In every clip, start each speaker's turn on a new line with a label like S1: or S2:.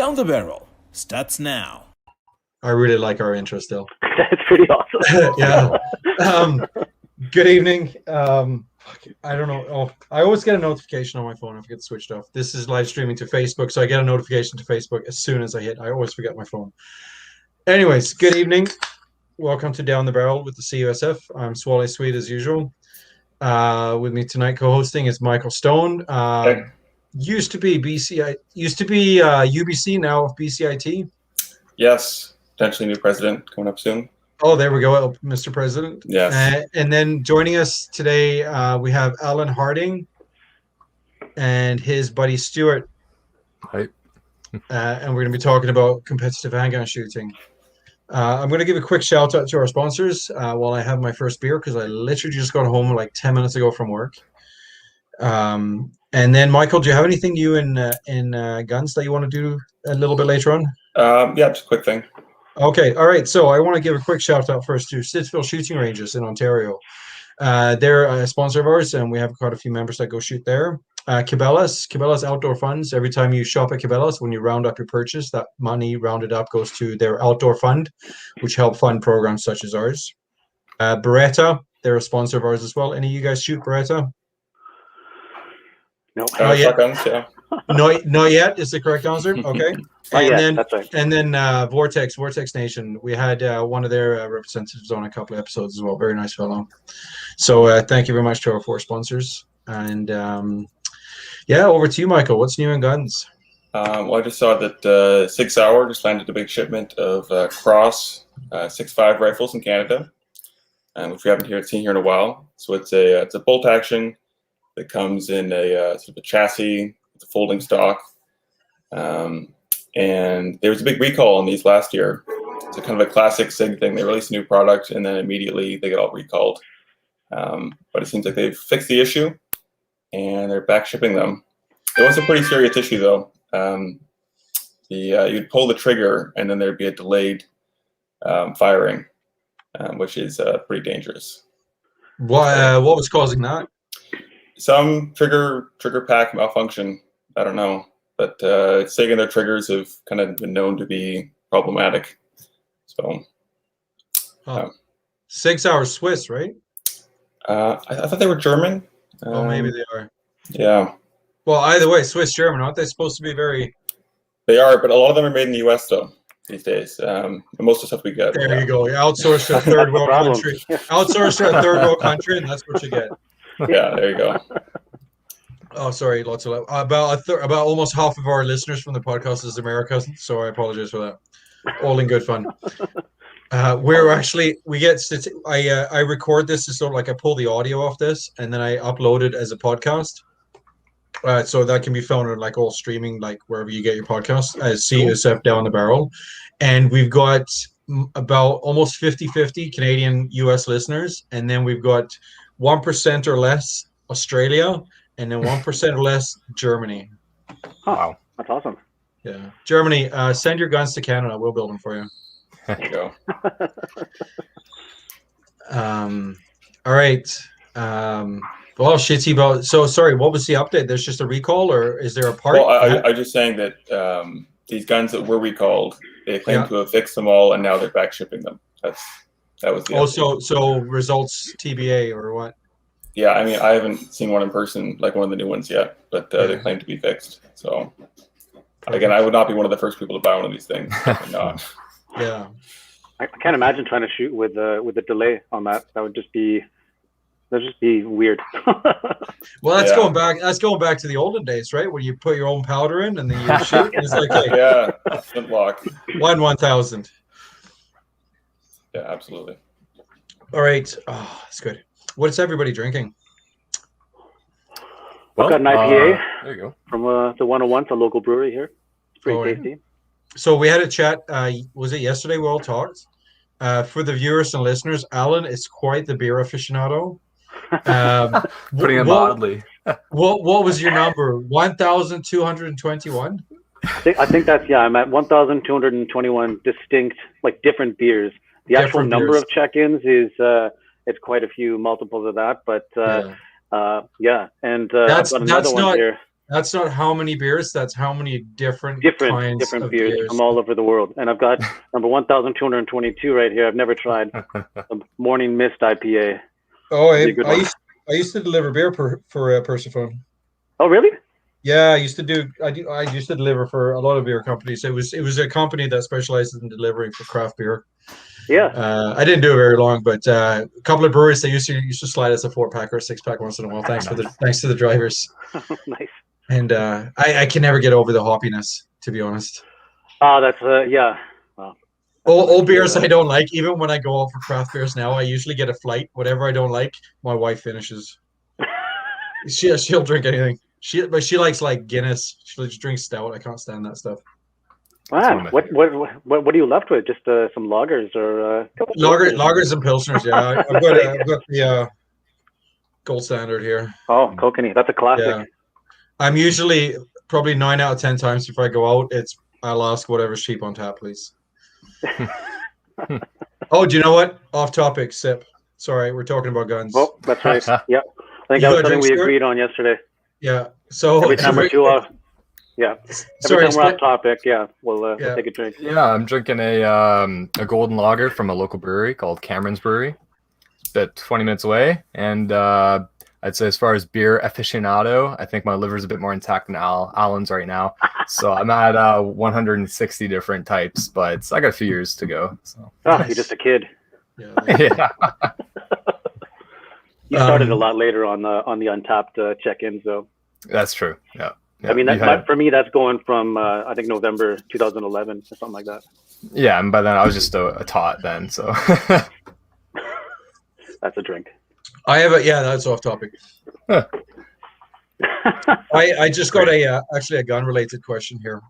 S1: Down the Barrel starts now.
S2: I really like our intro still.
S3: That's pretty awesome.
S2: Yeah. Good evening. I don't know. Oh, I always get a notification on my phone if I get switched off. This is live streaming to Facebook, so I get a notification to Facebook as soon as I hit. I always forget my phone. Anyways, good evening. Welcome to Down the Barrel with the CUSF. I'm Swally Sweet as usual. With me tonight, co-hosting is Michael Stone.
S4: Hey.
S2: Used to be UBC, now BCIT.
S4: Yes, potentially new president coming up soon.
S2: Oh, there we go, Mr. President.
S4: Yes.
S2: And then joining us today, we have Allan Harding and his buddy Stuart.
S5: Hi.
S2: And we're going to be talking about competitive handgun shooting. I'm going to give a quick shout out to our sponsors while I have my first beer, because I literally just got home like 10 minutes ago from work. And then, Michael, do you have anything new in guns that you want to do a little bit later on?
S4: Yeah, just a quick thing.
S2: Okay, all right. So I want to give a quick shout out first to Stittsville Shooting Ranges in Ontario. They're a sponsor of ours, and we have quite a few members that go shoot there. Cabela's Outdoor Funds. Every time you shop at Cabela's, when you round up your purchase, that money rounded up goes to their outdoor fund, which help fund programs such as ours. Beretta, they're a sponsor of ours as well. Any of you guys shoot Beretta?
S3: No.
S2: Not yet.
S4: Shotguns, yeah.
S2: Not yet is the correct answer. Okay.
S3: That's right.
S2: And then Vortex Nation. We had one of their representatives on a couple of episodes as well. Very nice fellow. So thank you very much to our four sponsors. And over to you, Michael. What's new in guns?
S4: Well, I just saw that 6 Hour just landed a big shipment of Cross 6.5 rifles in Canada, which we haven't seen here in a while. So it's a bolt action that comes in a sort of a chassis, it's a folding stock. And there was a big recall on these last year. It's a kind of a classic SIG thing. They release a new product and then immediately they get all recalled. But it seems like they've fixed the issue and they're back shipping them. It was a pretty serious issue though. You'd pull the trigger and then there'd be a delayed firing, which is pretty dangerous.
S2: What was causing that?
S4: Some trigger pack malfunction. I don't know. But SIG and their triggers have kind of been known to be problematic. So,
S2: 6 Hour Swiss, right?
S4: I thought they were German.
S2: Maybe they are.
S4: Yeah.
S2: Well, either way, Swiss German, aren't they supposed to be very?
S4: They are, but a lot of them are made in the U.S. though these days. Most of the stuff we get.
S2: There you go. You outsource to a third world country. Outsource to a third world country, and that's what you get.
S4: Yeah, there you go.
S2: Oh, sorry, lots of about almost half of our listeners from the podcast is America, so I apologize for that. All in good fun. I record this to sort of like I pull the audio off this and then I upload it as a podcast. So that can be found on like all streaming, like wherever you get your podcasts, as CUSF Down the Barrel. And we've got about almost 50-50 Canadian US listeners, and then we've got 1% or less Australia, and then 1% or less Germany.
S3: Oh, wow, that's awesome.
S2: Yeah, Germany, send your guns to Canada. We'll build them for you.
S4: There you go.
S2: All right. Well, shitty about. So sorry. What was the update? There's just a recall, or is there a part?
S4: Well, I'm just saying that these guns that were recalled, they claim to have fixed them all, and now they're back shipping them. That was the.
S2: Oh, so results TBA or what?
S4: Yeah, I mean, I haven't seen one in person, like one of the new ones yet, but they claim to be fixed. So, again, I would not be one of the first people to buy one of these things. Not.
S2: Yeah.
S3: I can't imagine trying to shoot with a delay on that. That'd just be weird.
S2: Well, that's going back. That's going back to the olden days, right? When you put your own powder in and then you shoot. And it's like, hey,
S4: yeah, flintlock.
S2: 1,000.
S4: Yeah, absolutely.
S2: All right. Oh, that's good. What's everybody drinking?
S3: I've got an IPA.
S5: There you go.
S3: From the 101, a local brewery here. It's pretty tasty.
S2: So we had a chat. Was it yesterday? We all talked. For the viewers and listeners, Allan is quite the beer aficionado.
S5: Putting it mildly.
S2: What was your number? 1,221.
S3: I think that's I'm at 1,221 distinct, like different beers. The actual number of check-ins is it's quite a few multiples of that, but and
S2: that's
S3: I've got another one here.
S2: That's not how many beers. That's how many different kinds of
S3: beers from all over the world. And I've got number 1,222 right here. I've never tried a Morning Mist IPA.
S2: Oh, I used to deliver beer for Persephone.
S3: Oh, really?
S2: Yeah, I used to deliver for a lot of beer companies. It was a company that specializes in delivering for craft beer.
S3: Yeah.
S2: I didn't do it very long, but a couple of breweries they used to slide us a 4-pack or a 6-pack once in a while. Thanks to the drivers.
S3: Nice.
S2: And I can never get over the hoppiness, to be honest.
S3: Oh, that's yeah. Wow.
S2: All beers I don't like. Even when I go out for craft beers now, I usually get a flight. Whatever I don't like, my wife finishes. She'll drink anything. But she likes like Guinness. She drinks stout. I can't stand that stuff.
S3: Wow. What are you left with? Just some lagers or
S2: lagers and pilsners. Yeah, I've got the gold standard here.
S3: Oh, Kokanee. That's a classic.
S2: Yeah. I'm usually probably 9 out of 10 times if I go out, I'll ask whatever's cheap on tap, please. Oh, do you know what? Off topic, sip. Sorry, we're talking about guns.
S3: Oh, that's right. Yeah. I think that was something we agreed on yesterday.
S2: Yeah. So
S3: every time we're too off. Yeah. Every time we're off topic, we'll take a drink.
S5: Yeah, I'm drinking a golden lager from a local brewery called Cameron's Brewery. It's about 20 minutes away, and I'd say as far as beer aficionado, I think my liver's a bit more intact than Allan's right now. So I'm at 160 different types, but I got a few years to go. So.
S3: Oh, you're just a kid.
S5: Yeah.
S3: You started a lot later on the Untapped check-ins, though.
S5: That's true. Yeah.
S3: I mean, for me, that's going from I think November 2011 or something like that.
S5: Yeah, and by then I was just a tot then, so.
S3: That's a drink.
S2: That's off topic. Huh. I just got actually a gun related question here.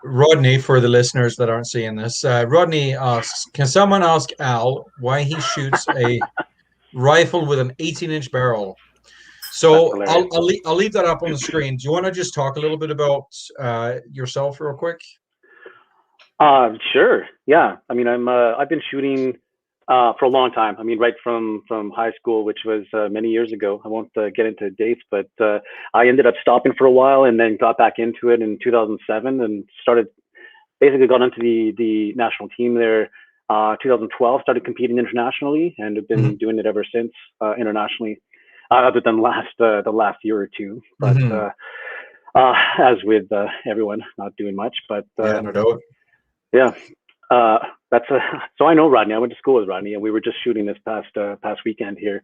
S2: Rodney, for the listeners that aren't seeing this, Rodney asks, can someone ask Al why he shoots a rifle with an 18-inch barrel? So I'll leave that up on the screen. Do you want to just talk a little bit about yourself real quick?
S3: Sure. Yeah. I mean, I've been shooting for a long time. I mean, right from high school, which was many years ago. I won't get into dates, but I ended up stopping for a while and then got back into it in 2007 and got into the national team there. 2012, started competing internationally and have been doing it ever since internationally, other than the last year or two. But as with everyone, not doing much. But
S2: no doubt.
S3: Yeah. So I know Rodney. I went to school with Rodney, and we were just shooting this past weekend here.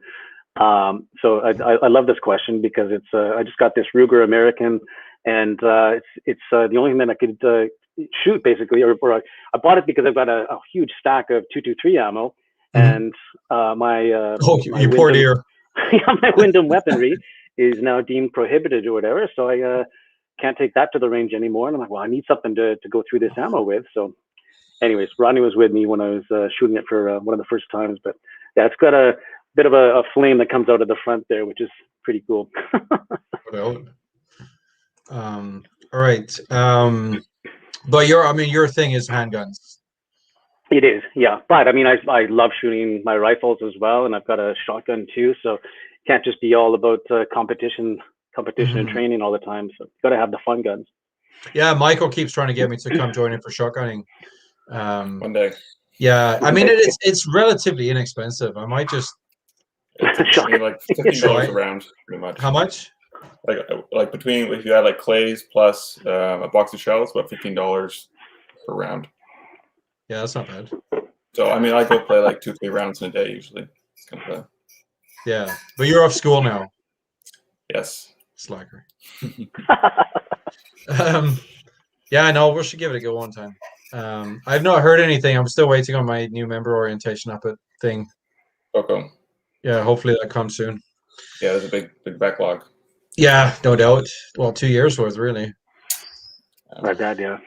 S3: So I love this question because it's I just got this Ruger American, and it's the only thing that I could shoot basically, or I bought it because I've got a huge stack of 223 ammo, and my
S2: poor dear.
S3: My Wyndham weaponry is now deemed prohibited or whatever, so I can't take that to the range anymore. And I'm like, well, I need something to go through this ammo with. So anyways, Rodney was with me when I was shooting it for one of the first times. But yeah, it's got a bit of a flame that comes out of the front there, which is pretty cool.
S2: All right. But your thing is handguns.
S3: It is, yeah. But I mean, I love shooting my rifles as well, and I've got a shotgun too. So can't just be all about competition and training all the time. So got to have the fun guns.
S2: Yeah, Michael keeps trying to get me to come join him for shotgunning.
S4: One day.
S2: Yeah, I mean it's relatively inexpensive. I might just
S4: like $15 a round, pretty much.
S2: How much?
S4: Like between if you had like clays plus a box of shells, about $15 per round.
S2: Yeah, that's not bad.
S4: So I mean, I go play like 2-3 rounds in a day usually. It's kind of
S2: yeah, but you're off school now.
S4: Yes.
S2: Slacker. Yeah, no, we should give it a go one time. I've not heard anything. I'm still waiting on my new member orientation thing.
S4: Okay.
S2: Yeah, hopefully that comes soon.
S4: Yeah, there's a big backlog.
S2: Yeah, no doubt. Well, 2 years worth, really.
S3: Like that, yeah.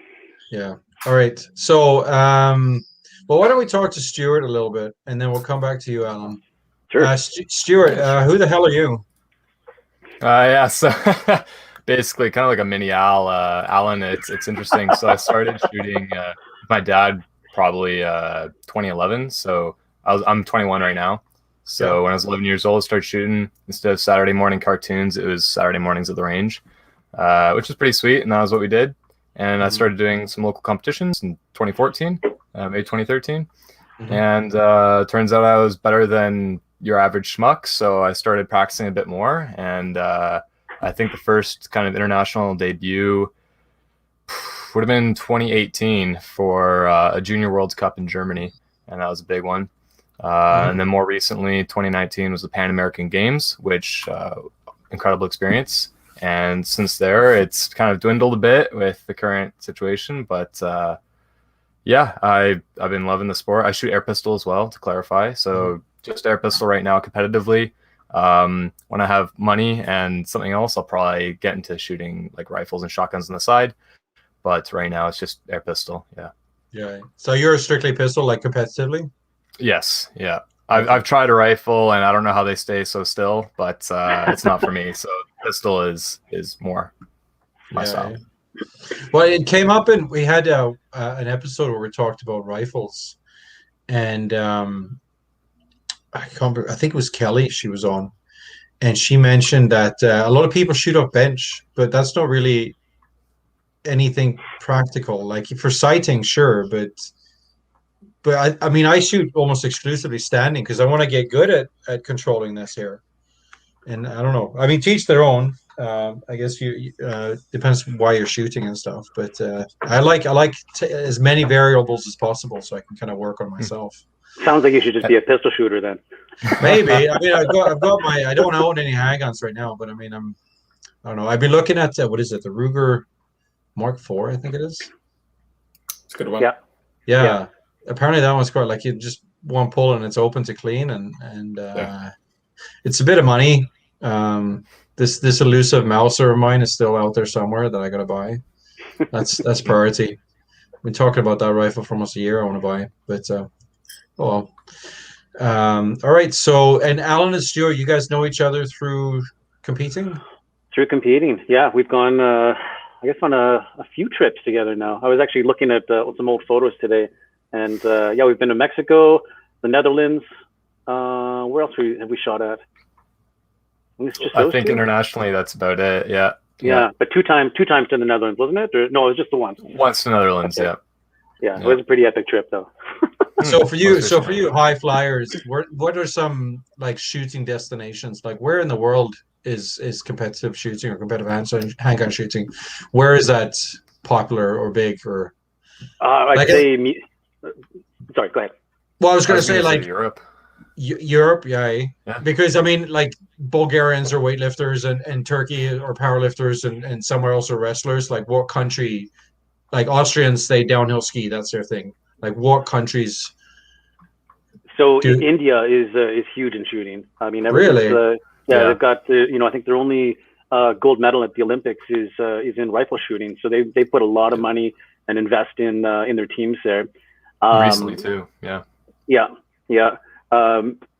S2: Yeah. All right. So, well, why don't we talk to Stuart a little bit, and then we'll come back to you, Alan.
S3: Sure.
S2: Stuart, who the hell are you?
S5: Yeah, so basically kind of like a mini Allan. It's interesting. So I started shooting with my dad probably 2011. So I'm 21 right now. So when I was 11 years old, I started shooting. Instead of Saturday morning cartoons, it was Saturday mornings at the range, which was pretty sweet. And that was what we did. And I started doing some local competitions in 2014, maybe 2013. And turns out I was better than your average schmuck. So I started practicing a bit more. And I think the first kind of international debut would have been 2018 for a Junior World Cup in Germany. And that was a big one. And then more recently, 2019 was the Pan American Games, which incredible experience. And since there, it's kind of dwindled a bit with the current situation. But yeah, I've been loving the sport. I shoot air pistol as well, to clarify. So just air pistol right now competitively. When I have money and something else, I'll probably get into shooting like rifles and shotguns on the side. But right now, it's just air pistol. Yeah.
S2: Yeah. So you're strictly pistol, like competitively?
S5: Yes, yeah. I've tried a rifle, and I don't know how they stay so still, but it's not for me. So pistol is more my style.
S2: Yeah. Well, it came up, and we had an episode where we talked about rifles, and I think it was Kelly. She was on, and she mentioned that a lot of people shoot off bench, but that's not really anything practical. Like for sighting, sure, but I mean, I shoot almost exclusively standing because I want to get good at controlling this here. And I don't know. I mean, teach their own. I guess you depends why you're shooting and stuff. But I like as many variables as possible so I can kind of work on myself.
S3: Sounds like you should just be a pistol shooter then.
S2: Maybe. I mean, I've got my. I don't own any handguns right now, but I mean, I don't know. I've been looking at what is it? The Ruger Mark IV, I think it is.
S4: It's a good one.
S2: Yeah. Apparently that one's quite like you just one pull and it's open to clean and it's a bit of money. This elusive Mauser of mine is still out there somewhere that I gotta buy. That's priority. I've been talking about that rifle for almost a year. I want to buy, but all right. So and Allan and Stuart, you guys know each other through competing?
S3: Through competing, yeah. We've gone, I guess, on a few trips together now. I was actually looking at some old photos today. And yeah, we've been to Mexico, the Netherlands. Where else have we shot at?
S5: I think internationally, that's about it. Yeah.
S3: Yeah, but two times to the Netherlands, wasn't it? Or, no, it was just the once.
S5: Once to the Netherlands,
S3: okay. Yeah, it was a pretty epic trip, though.
S2: So for you high flyers, what are some like shooting destinations? Like where in the world is competitive shooting or competitive handgun shooting? Where is that popular or big or?
S3: I'd say. Sorry, go ahead.
S2: Well, I was going to say like
S5: Europe.
S2: Europe, yeah. Because I mean, like Bulgarians are weightlifters, and Turkey are powerlifters, and somewhere else are wrestlers. Like what country? Like Austrians, they downhill ski. That's their thing. Like what countries?
S3: So India is huge in shooting. I mean,
S2: really?
S3: They've got I think their only gold medal at the Olympics is in rifle shooting. So they put a lot of money and invest in their teams there.
S5: Recently too, yeah.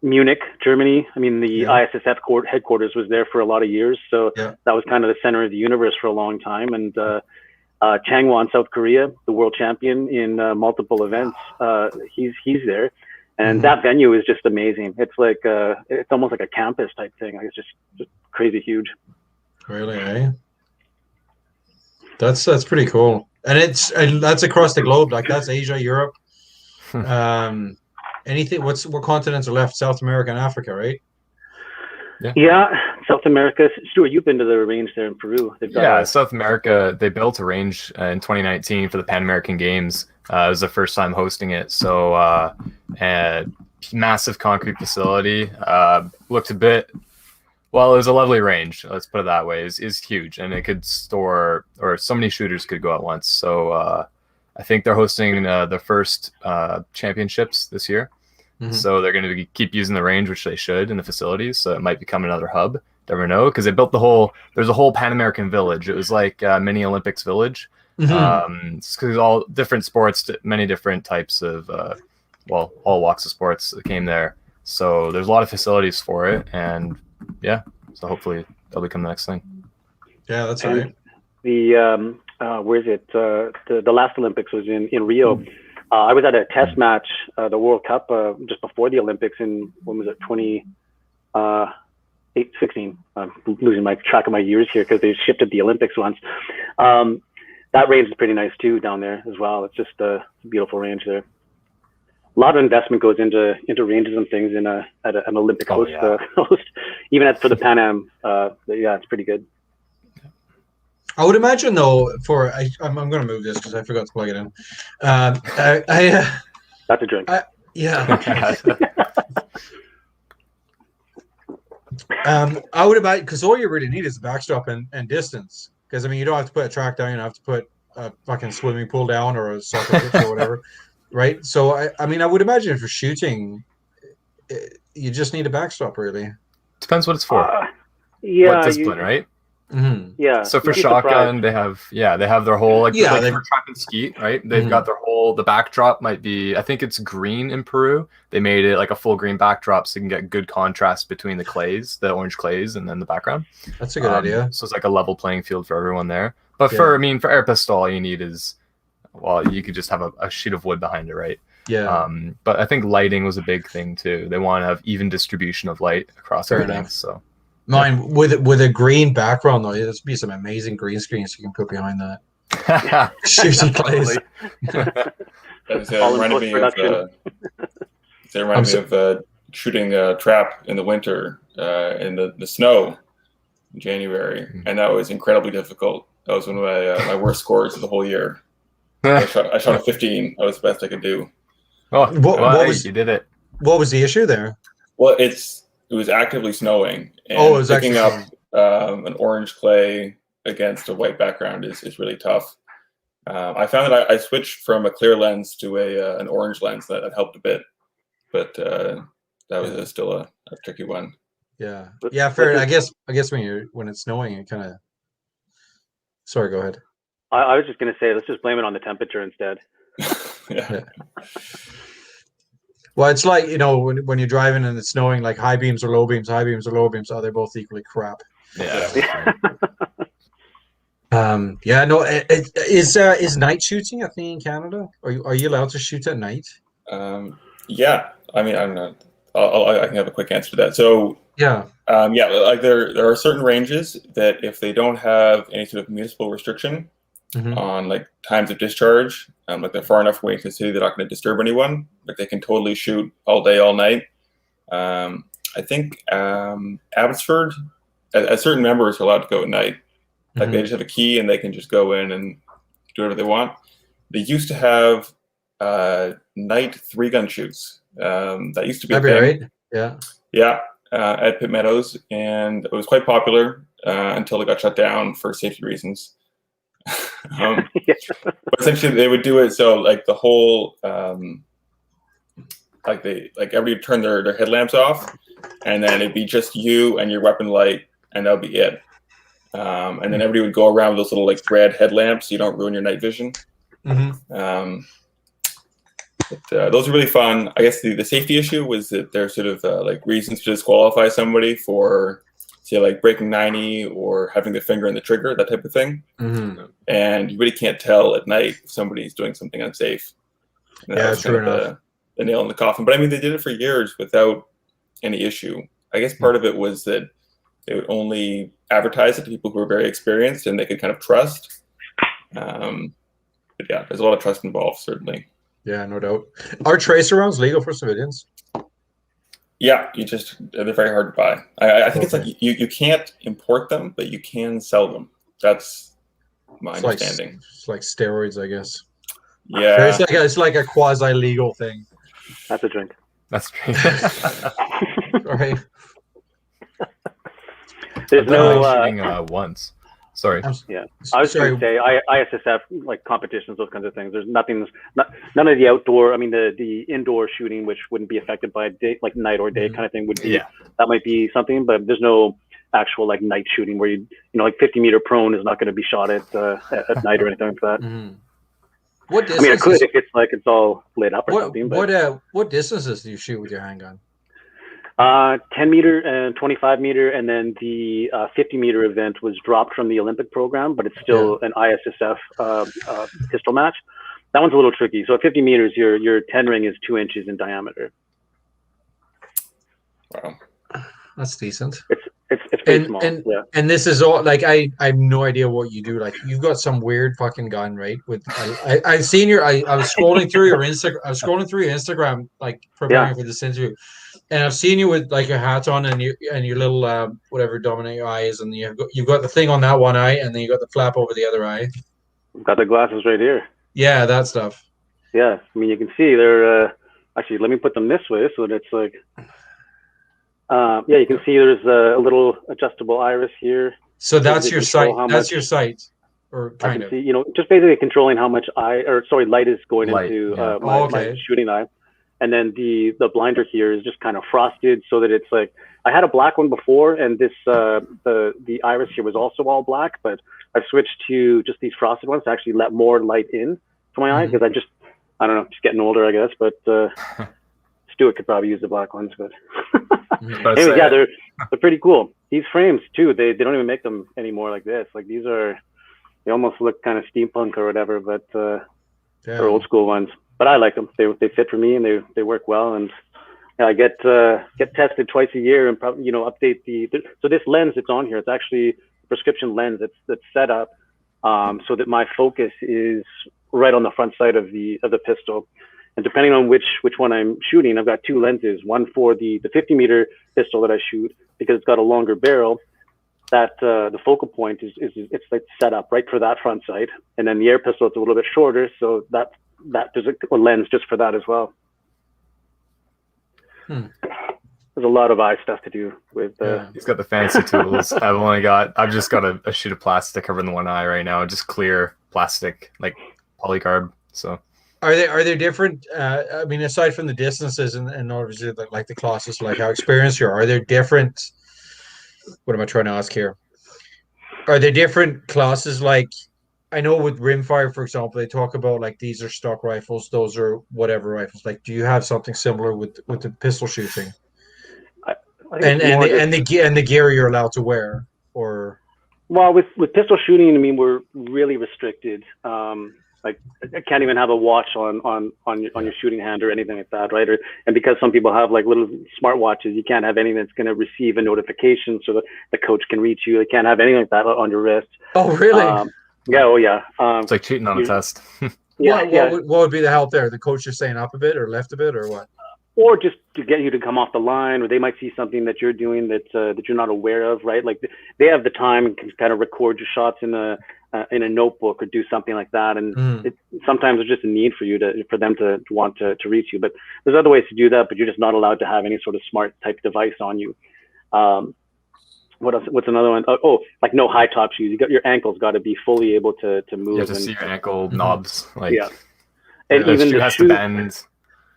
S5: Munich, Germany. I mean, the ISSF headquarters was there for a lot of years, so that was kind of the center of the universe for a long time. And Changwon, South Korea, the world champion in multiple events, he's there, and that venue is just amazing. It's like it's almost like a campus type thing. Like it's just crazy huge.
S2: Really, eh? That's pretty cool, and that's across the globe. Like that's Asia, Europe. Anything? What continents are left? South America and Africa, right?
S3: Yeah, South America. Stuart, you've been to the range there in Peru.
S5: South America. They built a range in 2019 for the Pan American Games. It was the first time hosting it. So, massive concrete facility. Looked a bit. Well, it was a lovely range. Let's put it that way. Is huge, and it could store, or so many shooters could go at once. So. I think they're hosting the first championships this year. So they're going to keep using the range, which they should, in the facilities. So it might become another hub. Never know, because they built there's a whole Pan American village. It was like mini Olympics village. Because all different sports, many different types of, all walks of sports that came there. So there's a lot of facilities for it. And yeah, so hopefully that'll become the next thing.
S2: Yeah, that's right.
S3: Where is it? The last Olympics was in Rio. I was at a test match, the World Cup, just before the Olympics in, when was it, 2016. I'm losing my track of my years here because they shifted the Olympics once. That range is pretty nice too down there as well. It's just a beautiful range there. A lot of investment goes into ranges and things at an Olympic host. Even for the Pan Am, yeah, it's pretty good.
S2: I would imagine though, I'm going to move this because I forgot to plug it in.
S3: That's a drink.
S2: Yeah. I would imagine, because all you really need is a backstop and distance. Because I mean, you don't have to put a track down. You don't have to put a fucking swimming pool down or a soccer pitch or whatever, right? So I mean, I would imagine for shooting, you just need a backstop, really.
S5: Depends what it's for.
S3: Yeah.
S5: What discipline, right?
S2: Mm-hmm.
S3: Yeah.
S5: So for shotgun, they have their whole like for trap and skeet, right? They've got their whole, the backdrop might be, I think it's green in Peru. They made it like a full green backdrop so you can get good contrast between the clays, the orange clays, and then the background.
S2: That's a good idea.
S5: So it's like a level playing field for everyone there. But for air pistol, all you need is, well, you could just have a sheet of wood behind it, right?
S2: Yeah.
S5: But I think lighting was a big thing too. They want to have even distribution of light across everything.
S2: Enough.
S5: So.
S2: Mine with a green background though, there's be some amazing green screens you can put behind that. Shooting plays.
S4: It reminded me of shooting a trap in the winter in the snow in January, and that was incredibly difficult. That was one of my worst scores of the whole year. I shot a 15. That was the best I could do.
S5: Oh, you did it.
S2: What was the issue there?
S4: Well, it was actively snowing, and
S2: it was
S4: picking up an orange clay against a white background is really tough. I found that I switched from a clear lens to an orange lens. That helped a bit, but that was still a tricky one.
S2: Yeah, fair. I guess when it's snowing, it kind of. Sorry, go ahead.
S3: I was just gonna say, let's just blame it on the temperature instead.
S2: Yeah. Well, it's like, when you're driving and it's snowing, like high beams or low beams, oh, they're both equally crap.
S5: Yeah.
S2: Is night shooting a thing in Canada? Are you allowed to shoot at night?
S4: Yeah. I mean, I'm not. I can have a quick answer to that. So like there are certain ranges that if they don't have any sort of municipal restriction on like times of discharge, like they're far enough away from the city, they're not going to disturb anyone. Like they can totally shoot all day, all night. I think Abbotsford, certain members are allowed to go at night. Like they just have a key and they can just go in and do whatever they want. They used to have night 3-gun shoots. That used to be a thing.
S2: Right? Yeah.
S4: Yeah, at Pitt Meadows, and it was quite popular until it got shut down for safety reasons. But essentially, they would do it so like the whole everybody would turn their headlamps off, and then it'd be just you and your weapon light, and that'll be it. And then everybody would go around with those little like red headlamps so you don't ruin your night vision. Those are really fun. I guess the safety issue was that there's sort of like reasons to disqualify somebody for, say, like breaking 90 or having their finger in the trigger, that type of thing. And you really can't tell at night if somebody's doing something unsafe. And that was
S2: true
S4: kind of
S2: enough.
S4: The nail in the coffin. But I mean, they did it for years without any issue. I guess part of it was that they would only advertise it to people who were very experienced and they could kind of trust. But yeah, there's a lot of trust involved, certainly.
S2: Yeah, no doubt. Are tracer rounds legal for civilians?
S4: Yeah, they're very hard to buy. I think it's like you can't import them, but you can sell them. That's my understanding.
S2: It's like steroids, I guess.
S4: Yeah.
S2: It's like a quasi-legal thing.
S3: That's a drink.
S5: That's great.
S2: Right.
S3: There's no
S5: shooting once. Sorry.
S3: Yeah, I was going to say ISSF, like competitions, those kinds of things. There's none of the outdoor. I mean, the indoor shooting, which wouldn't be affected by day, like night or day kind of thing, would be. Yeah. That might be something, but there's no actual like night shooting where like 50-meter prone is not going to be shot at night or anything like that.
S2: What distance?
S3: I mean, it could if it's like it's all lit up or something. But
S2: what distances do you shoot with your handgun?
S3: 10-meter and 25-meter, and then the 50-meter event was dropped from the Olympic program, but it's still an ISSF pistol match. That one's a little tricky. So at 50 meters, your 10 ring is 2 inches in diameter.
S4: Wow.
S2: That's decent.
S3: It's pretty small. Yeah.
S2: And this is all like I have no idea what you do. Like you've got some weird fucking gun, right? With I've seen I was scrolling through your Instagram. I was scrolling through your Instagram, like preparing for this interview, and I've seen you with like your hat on and your little whatever dominate your eyes, and you've got the thing on that one eye, and then you got the flap over the other eye.
S3: Got the glasses right here.
S2: Yeah, that stuff.
S3: Yeah, I mean you can see they're actually. Let me put them this way so that it's like. Yeah, you can see there's a little adjustable iris here.
S2: So that's your sight. That's your sight, or kind of.
S3: See, just basically controlling how much light is going into my shooting eye, and then the blinder here is just kind of frosted so that it's like I had a black one before, and this the iris here was also all black, but I've switched to just these frosted ones to actually let more light in to my eye because I don't know, just getting older, I guess, but. Stuart could probably use the black ones, but anyways, yeah, they're pretty cool. These frames too, they don't even make them anymore like this. Like they almost look kind of steampunk or whatever, but they're old school ones. But I like them. They fit for me and they work well. And I get tested twice a year and probably update so this lens that's on here. It's actually a prescription lens that's set up so that my focus is right on the front side of the pistol. And depending on which one I'm shooting, I've got 2 lenses. One for the 50-meter pistol that I shoot because it's got a longer barrel. That the focal point is it's like set up right for that front sight. And then the air pistol, it's a little bit shorter, so that there's a lens just for that as well. There's a lot of eye stuff to do with.
S5: He's got the fancy tools. I've just got a sheet of plastic covering the one eye right now, just clear plastic like polycarb. So.
S2: Are there different? I mean, aside from the distances and obviously like the classes, like how experienced you are there different? What am I trying to ask here? Are there different classes? Like, I know with rimfire, for example, they talk about like these are stock rifles, those are whatever rifles. Like, do you have something similar with the pistol shooting? And the gear you're allowed to wear, or?
S3: Well, with pistol shooting, I mean, we're really restricted. Like I can't even have a watch on your shooting hand or anything like that, right? And because some people have like little smart watches, you can't have anything that's going to receive a notification so that the coach can reach you. You can't have anything like that on your wrist.
S2: Oh, really?
S3: Yeah. Oh, yeah.
S5: It's like cheating on a test.
S2: What would be the help there? The coach is saying up a bit or left a bit or what?
S3: Or just to get you to come off the line, or they might see something that you're doing that you're not aware of, right? Like they have the time and can kind of record your shots in a notebook or do something like that. And sometimes there's just a need for them to want to reach you. But there's other ways to do that, but you're just not allowed to have any sort of smart type device on you. What else? What's another one? Oh, like no high top shoes. You got your ankles got to be fully able to move.
S5: You have to see your ankle knobs. Like,
S3: yeah, and even the
S5: has
S3: shoe
S5: to bend.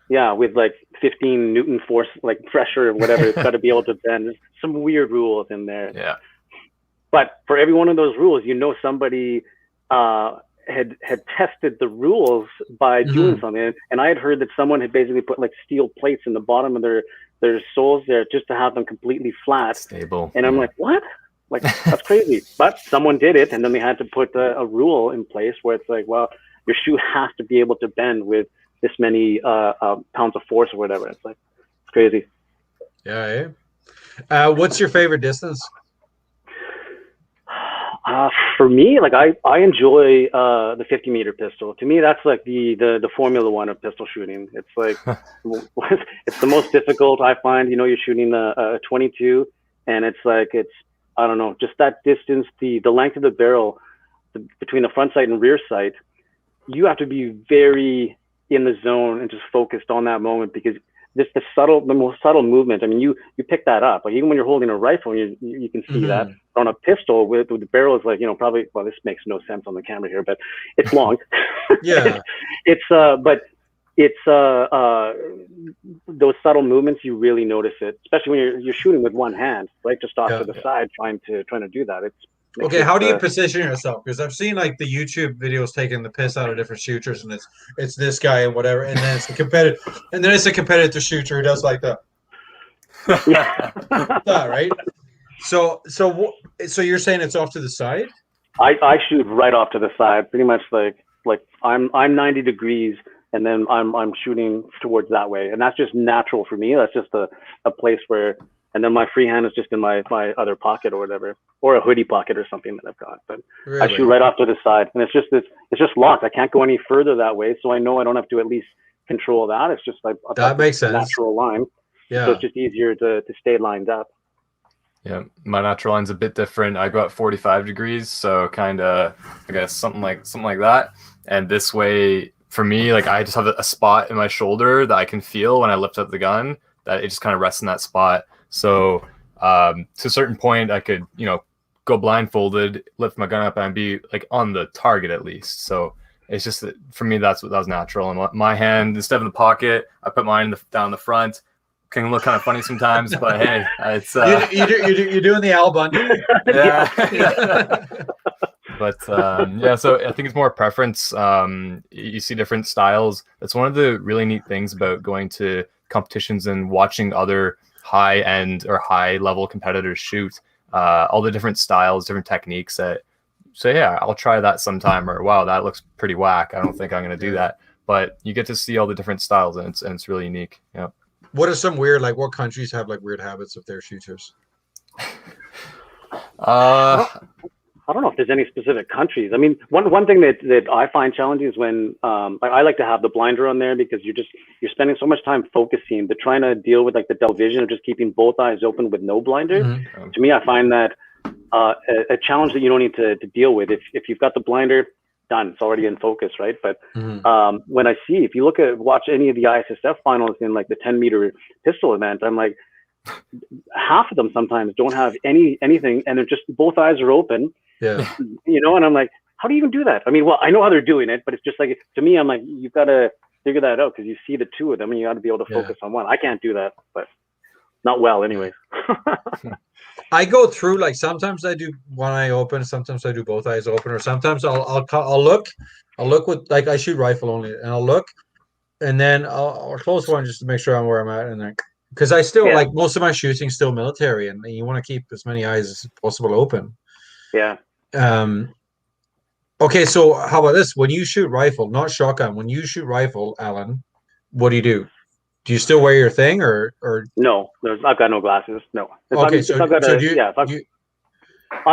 S3: Yeah, with like 15 Newton force, like pressure or whatever, it's got to be able to bend. There's some weird rules in there.
S5: Yeah.
S3: But for every one of those rules, somebody had tested the rules by doing something. And I had heard that someone had basically put like steel plates in the bottom of their soles there just to have them completely flat.
S5: Stable.
S3: And I'm like, what? Like, that's crazy. But someone did it, and then they had to put a rule in place where it's like, well, your shoe has to be able to bend with this many pounds of force or whatever. It's like, it's crazy.
S2: Yeah. What's your favorite distance?
S3: For me, like I enjoy the 50-meter pistol. To me, that's like the Formula One of pistol shooting. It's like it's the most difficult, I find. You're shooting a 22, and it's I don't know, just that distance, the length of the barrel between the front sight and rear sight. You have to be very in the zone and just focused on that moment, because just the most subtle movement. I mean, you pick that up. Like even when you're holding a rifle, you can see that. On a pistol with the barrel is like, probably, well, this makes no sense on the camera here, but it's long.
S2: Yeah.
S3: But it's those subtle movements, you really notice it, especially when you're shooting with one hand, right? Just off to the side, trying to do that.
S2: Okay, how do you position yourself? Because I've seen like the YouTube videos taking the piss out of different shooters, and it's this guy and whatever, and then it's a competitive shooter who does like that.
S3: Yeah.
S2: That, right? So you're saying it's off to the side?
S3: I shoot right off to the side, pretty much like I'm 90 degrees, and then I'm shooting towards that way, and that's just natural for me. That's just a place where, and then my free hand is just in my other pocket or whatever, or a hoodie pocket or something that I've got. But I shoot right off to the side, and it's just locked. I can't go any further that way, so I know I don't have to at least control that. It's just like
S2: that makes sense.
S3: Natural line.
S2: Yeah.
S3: So it's just easier to stay lined up.
S5: Yeah, my natural line's a bit different. I go at 45 degrees, so kind of, I guess something like that. And this way, for me, like I just have a spot in my shoulder that I can feel when I lift up the gun, that it just kind of rests in that spot. So to a certain point, I could, go blindfolded, lift my gun up, and be like on the target at least. So it's just that for me, that was natural. And my hand, instead of in the pocket, I put mine down the front. Can look kind of funny sometimes, but hey, it's
S2: you're doing the Al Bundy.
S5: Yeah. But so I think it's more preference. You see different styles. That's one of the really neat things about going to competitions and watching other high end or high level competitors shoot. All the different styles, different techniques that say, yeah, I'll try that sometime, or wow, that looks pretty whack. I don't think I'm going to do that. But you get to see all the different styles, and it's really unique. Yeah.
S2: What are some weird, like what countries have like weird habits of their shooters?
S3: I don't know if there's any specific countries. I mean, one thing that I find challenging is when I like to have the blinder on there, because you're spending so much time focusing, but trying to deal with like the double vision of just keeping both eyes open with no blinder. Mm-hmm. To me, I find that a challenge that you don't need to deal with. If you've got the blinder, done, it's already in focus, right? But when if you watch any of the ISSF finals in like the 10-meter pistol event, I'm like, half of them sometimes don't have anything, and they're just both eyes are open.
S2: Yeah.
S3: And I'm like, how do you even do that? I mean, well, I know how they're doing it, but it's just like, to me, I'm like, you've got to figure that out, because you see the two of them and you got to be able to focus on one. I can't do that, but not well anyways.
S2: I go through, like, sometimes I do one eye open, sometimes I do both eyes open, or sometimes I'll look with, like, I shoot rifle only, and I'll look, and then I'll close one just to make sure I'm where I'm at, and then because I still like most of my shooting still military, and you want to keep as many eyes as possible open.
S3: Yeah.
S2: Okay, so how about this? When you shoot rifle, not shotgun, when you shoot rifle, Alan, what do? Do you still wear your thing, or?
S3: No, I've got no glasses. No.
S2: I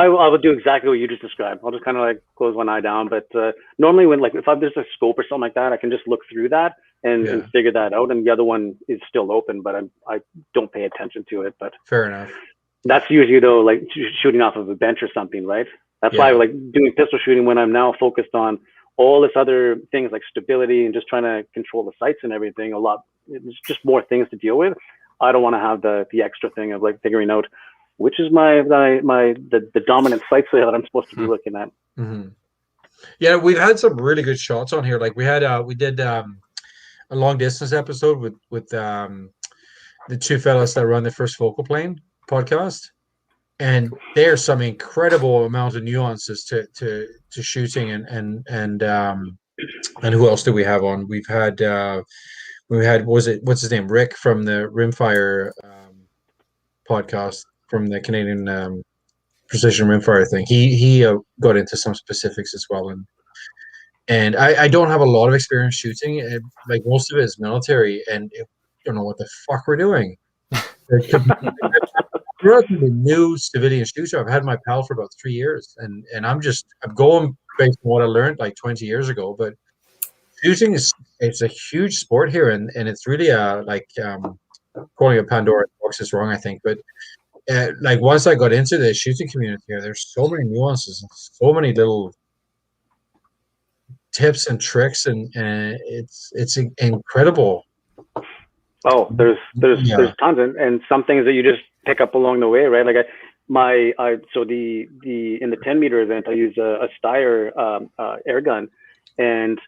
S3: would do exactly what you just described. I'll just kind of like close one eye down. But normally when if there's a scope or something like that, I can just look through that and figure that out. And the other one is still open, but I don't pay attention to it. But
S2: fair enough.
S3: That's usually though, like shooting off of a bench or something, right? That's why I like doing pistol shooting when I'm now focused on all this other things like stability and just trying to control the sights and everything a lot. It's just more things to deal with. I don't want to have the extra thing of like figuring out which is the dominant sights that I'm supposed to be looking at.
S2: Mm-hmm. Yeah, we've had some really good shots on here. Like we did a long distance episode with the two fellas that run the First Focal Plane podcast, and there's some incredible amount of nuances to shooting and who else do we have on? We had what's his name, Rick from the Rimfire podcast from the Canadian Precision Rimfire thing. He got into some specifics as well, and I don't have a lot of experience shooting. Like most of it is military, and I don't know what the fuck we're doing. Relatively new civilian shooter. I've had my PAL for about 3 years, and I'm going based on what I learned like 20 years ago. But shooting it's a huge sport here, and it's really calling it Pandora's box is wrong, I think. But like once I got into the shooting community here, there's so many nuances and so many little tips and tricks, and it's incredible.
S3: Oh, there's tons, and some things that you just pick up along the way, right? Like so the in the 10-meter event, I use a Steyr air gun, and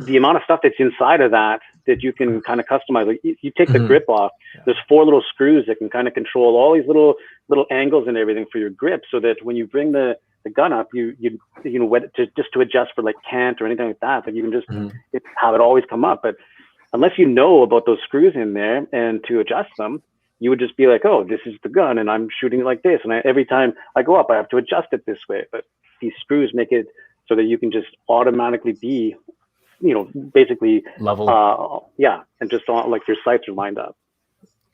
S3: the amount of stuff that's inside of that you can kind of customize. Like you take the grip off, there's 4 little screws that can kind of control all these little angles and everything for your grip, so that when you bring the gun up, you just to adjust for like cant or anything like that, like you can just have it always come up. But unless you know about those screws in there and to adjust them, you would just be like, oh, this is the gun and I'm shooting it like this. And every time I go up, I have to adjust it this way. But these screws make it so that you can just automatically be, basically
S5: Level.
S3: and just on like your sights are lined up.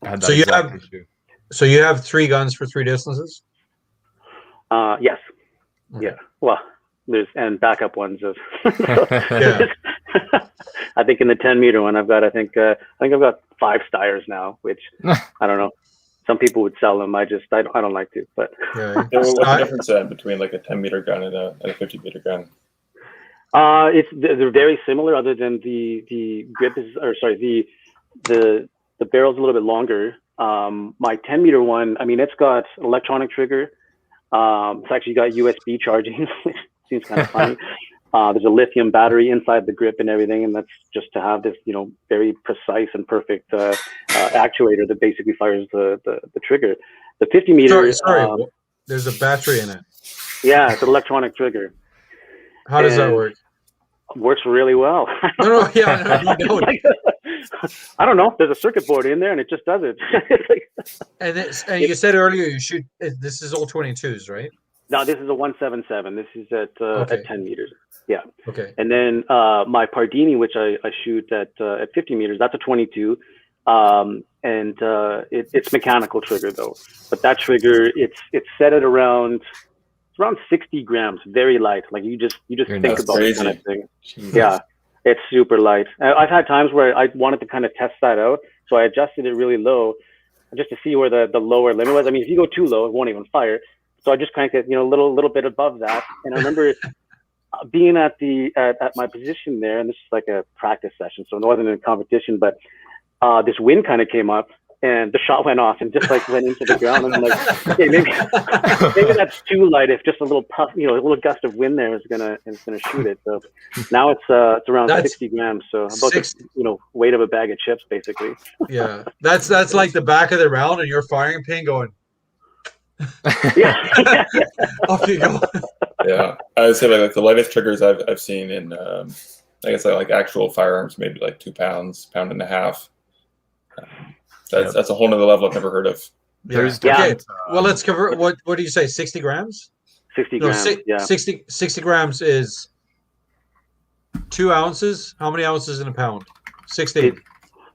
S5: I had that
S2: So you
S5: exact
S2: have-
S5: issue.
S2: So you have 3 guns for 3 distances?
S3: Yes.
S2: Okay.
S3: Yeah. Well, there's and backup ones of.
S2: Yeah.
S3: I think in the 10-meter one, I've got I've got 5 styres now, which I don't know. Some people would sell them. I don't like to. But
S2: Yeah.
S4: So what's the difference between like a 10-meter gun and a 50-meter gun?
S3: they're very similar, other than the grip is, or sorry, the barrel's a little bit longer. My 10-meter one, I mean, it's got an electronic trigger. It's actually got USB charging, which seems kind of funny. There's a lithium battery inside the grip and everything, and that's just to have this, very precise and perfect actuator that basically fires the trigger. The 50-meter.
S2: Sorry. There's a battery in it.
S3: Yeah, it's an electronic trigger.
S2: How does that
S3: And-
S2: work?
S3: Works really well.
S2: No, yeah, no.
S3: I don't know. There's a circuit board in there, and it just does it.
S2: And you said earlier you shoot. This is all 22s, right?
S3: No, this is a 177. This is at
S2: Okay.
S3: 10 meters.
S2: Okay.
S3: And then my Pardini, which I shoot at 50 meters, that's a 22. It's mechanical trigger though. But that trigger, it's set at around 60 grams, very light. Like you just think
S4: nuts.
S3: about it kind of
S4: Crazy.
S3: thing.
S5: Jesus.
S3: Yeah, it's super light. I've had times where I wanted to kind of test that out, so I adjusted it really low, just to see where the lower limit was. I mean, if you go too low, it won't even fire. So I just cranked it, a little bit above that. And I remember being at my position there, and this is like a practice session, so it wasn't a competition, but this wind kind of came up, and the shot went off and just like went into the ground. And I'm like, okay, maybe that's too light. If just a little puff, a little gust of wind there is gonna shoot it. So now it's around 60 grams, so about the weight of a bag of chips, basically.
S2: Yeah, that's like the back of the round, and you're firing pin going.
S3: Yeah.
S2: Off you go.
S4: Yeah, I would say like the lightest triggers I've seen in I guess like actual firearms, maybe like 2 pounds, pound and a half. That's a whole nother level I've never heard of.
S5: There's
S2: Okay.
S5: different,
S2: Well, let's convert. What do you say? 60 grams?
S3: 60
S2: No,
S3: grams. Yeah.
S2: 60 grams is 2 ounces. How many ounces in a pound? 16.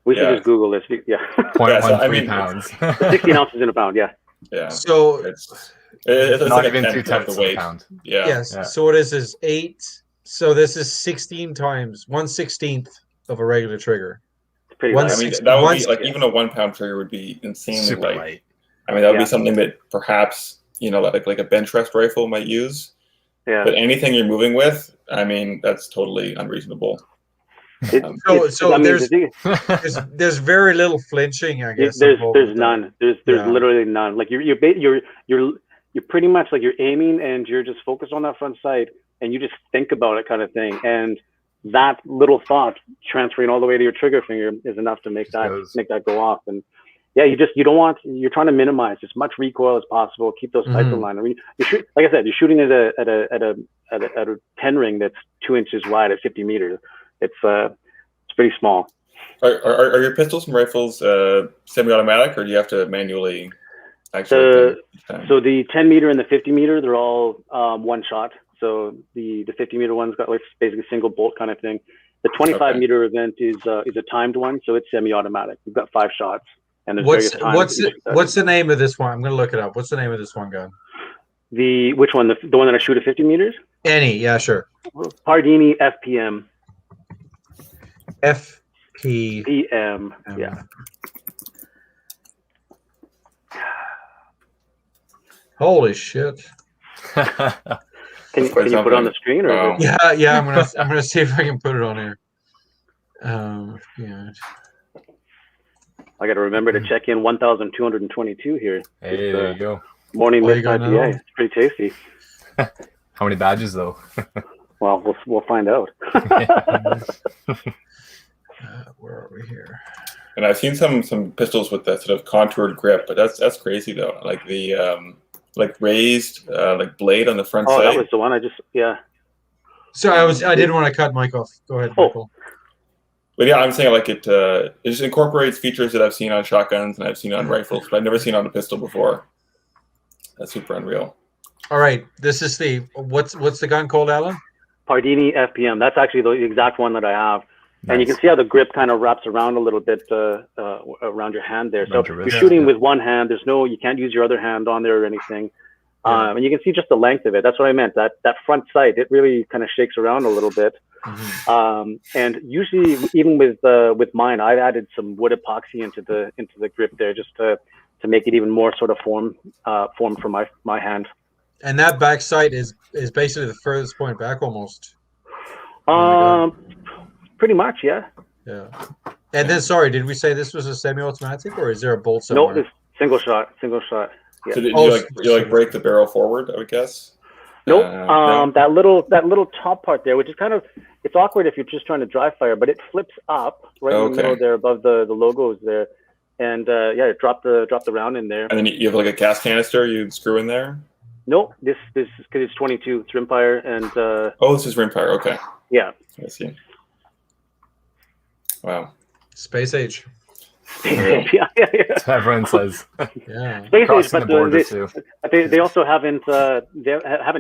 S3: We should
S4: Yeah.
S3: just Google this. Yeah.
S5: 0.13 pounds.
S3: 16 ounces in a pound. Yeah.
S4: Yeah,
S2: So
S4: it's
S5: Not
S4: like a
S5: even
S4: tenth
S5: 2/10
S4: of the
S5: of a
S4: weight.
S5: pound.
S4: Yeah.
S2: yes.
S5: Yeah.
S2: So what is 8? So this is 16 times 1/16 of a regular trigger.
S3: It's pretty
S2: One
S3: light.
S4: I mean,
S2: six-
S4: that would
S2: one-
S4: be like even a 1 pound trigger would be insanely
S5: Super
S4: light.
S5: light.
S4: I mean, that would
S3: Yeah.
S4: be something that perhaps like a bench rest rifle might use.
S3: Yeah.
S4: But anything you're moving with, I mean, that's totally unreasonable.
S2: So
S3: I mean,
S2: there's-
S3: the thing-
S2: there's very little flinching, I guess.
S3: there's
S2: involved with that.
S3: none. There's
S2: Yeah.
S3: literally none. Like you're pretty much like you're aiming and you're just focused on that front sight and you just think about it, kind of thing. And that little thought transferring all the way to your trigger finger is enough to make that go off. And yeah, you're trying to minimize as much recoil as possible, keep those sights aligned. I mean, like I said, you're shooting at a 10 ring that's 2 inches wide at 50 meters. It's pretty small.
S4: Are your pistols and rifles semi-automatic, or do you have to manually actually?
S3: So the 10 meter and the 50 meter, they're all one shot. So the 50 meter one's got like basically single bolt kind of thing. The 25 meter event is a timed one, so it's semi-automatic. You've got 5 shots, and there's various times.
S2: What's the name of this one? I'm gonna look it up. What's the name of this one gun?
S3: Which one? The one that I shoot at 50 meters?
S2: Any? Yeah, sure.
S3: Pardini FPM.
S2: FP.
S3: PM. Yeah.
S2: Holy shit.
S3: Can you
S4: quite
S3: put it on the screen, or?
S4: Wow.
S2: Yeah. I'm gonna see if I can put it on here. Yeah.
S3: I got to remember to check in 1,222 here.
S5: Hey, there you go.
S3: Morning
S2: Oh, you
S3: mist
S2: got
S3: IPA.
S2: it?
S3: It's pretty tasty.
S5: How many badges though?
S3: Well, we'll find out.
S2: Where are we here?
S4: And I've seen some pistols with that sort of contoured grip, but that's crazy though. Like the raised like blade on the front
S3: Oh,
S4: side.
S3: that was the one I just, yeah.
S2: So I didn't want to cut Mike off. Go ahead,
S3: Oh.
S2: Michael.
S4: But yeah, I'm saying like it just incorporates features that I've seen on shotguns and I've seen on rifles, but I've never seen on a pistol before. That's super unreal.
S2: All right. This is what's the gun called, Alan?
S3: Pardini FPM. That's actually the exact one that I have. Nice. And you can see how the grip kind of wraps around a little bit around your hand there. So you're shooting with one hand. You can't use your other hand on there or anything. And you can see just the length of it. That's what I meant. That front sight, it really kind of shakes around a little bit. Mm-hmm. And usually, even with mine, I've added some wood epoxy into the grip there, just to make it even more sort of form for my hand.
S2: And that back sight is basically the furthest point back almost.
S3: Pretty much, yeah.
S2: Yeah. And then, sorry, did we say this was a semi-automatic, or is there a bolt somewhere?
S3: No, it's single shot. Yeah.
S4: So did you break the barrel forward, I would guess?
S3: Nope.
S4: No?
S3: That little top part there, which is kind of, it's awkward if you're just trying to dry fire, but it flips up right in the middle there above the logos there. And drop the round in there.
S4: And then you have like a gas canister you'd screw in there?
S3: Nope. This is because it's 22. It's rimfire and.
S4: This is rimfire. Okay.
S3: Yeah.
S4: I see. Wow.
S2: Space age.
S3: Yeah.
S5: Everyone says.
S2: Yeah.
S3: Space age, but they also haven't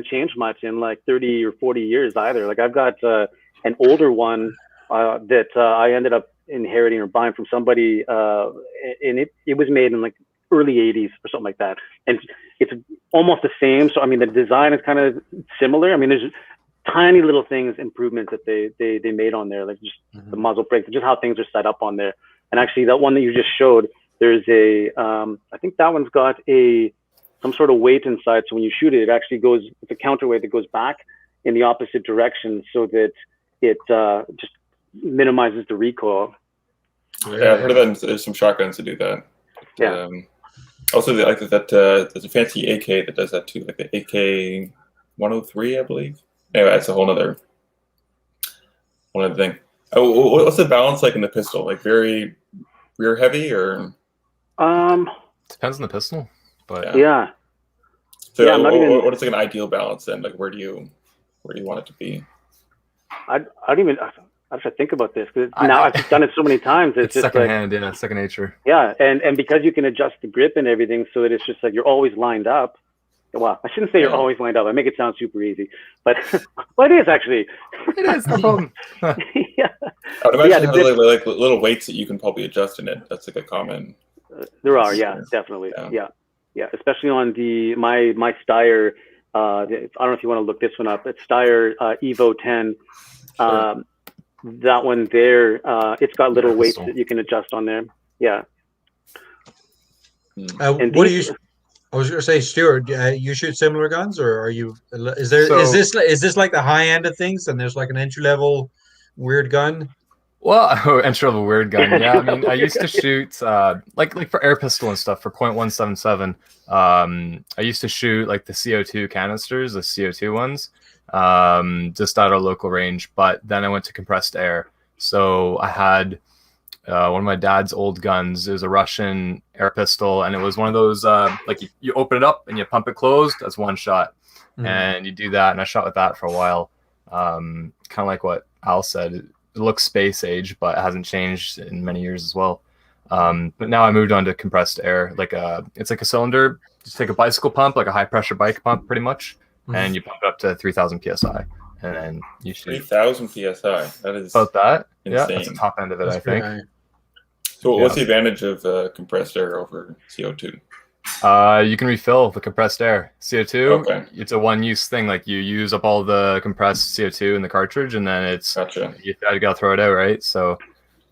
S3: changed much in like 30 or 40 years either. Like I've got an older one that I ended up inheriting or buying from somebody, and it was made in like early 80s or something like that, and it's almost the same. So I mean, the design is kind of similar. I mean, there's tiny little improvements that they made on there, like just the muzzle brakes, just how things are set up on there. And actually, that one that you just showed, there's I think that one's got some sort of weight inside. So when you shoot it, it actually goes, it's a counterweight that goes back in the opposite direction, so that it just minimizes the recoil.
S4: Yeah, I've heard of that. There's some shotguns to do that.
S3: Yeah.
S4: Also, like that. There's a fancy AK that does that too, like the AK 103, I believe. Anyway, that's a whole other thing. Oh, what's the balance like in the pistol? Like very rear heavy, or?
S5: Depends on the pistol, but
S3: yeah.
S4: So what is like an ideal balance then? Like where do you want it to be?
S3: I have to think about this, because now I've just done it so many times. It's just
S5: secondhand, second nature.
S3: Yeah, and because you can adjust the grip and everything, so that it's just like you're always lined up. Well, I shouldn't say you're always lined up. I make it sound super easy, but well, it is actually.
S5: It is, no problem.
S3: Yeah.
S4: I would imagine like little weights that you can probably adjust in it. That's like a common.
S3: There are, definitely, yeah. Especially on my Steyr. I don't know if you want to look this one up. It's Steyr Evo 10. Sure. That one there, it's got little weights that you can adjust on there. Yeah.
S2: What do you? I was going to say, Stuart, you shoot similar guns, or are you? Is this like the high end of things, and there's like an entry level weird gun?
S5: Well, entry level weird gun. Yeah, I mean, I used to shoot like for air pistol and stuff for .177. I used to shoot like the CO2 canisters, the CO2 ones, just at our local range. But then I went to compressed air, so I had. One of my dad's old guns. It was a Russian air pistol, and it was one of those like you open it up and you pump it closed. That's one shot, and you do that. And I shot with that for a while. Kind of like what Al said. It looks space age, but it hasn't changed in many years as well. But now I moved on to compressed air. It's like a cylinder. Just take a bicycle pump, like a high pressure bike pump, pretty much, and you pump it up to 3,000 psi. And then you shoot
S4: 3,000 psi. That is
S5: about that.
S4: Insane.
S5: Yeah, that's the top end of it, I think.
S2: High.
S4: So what's the advantage of compressed air over CO2?
S5: You can refill the compressed air. CO2,
S4: okay.
S5: It's a one-use thing. Like you use up all the compressed CO2 in the cartridge, and then you gotta throw it out, right? So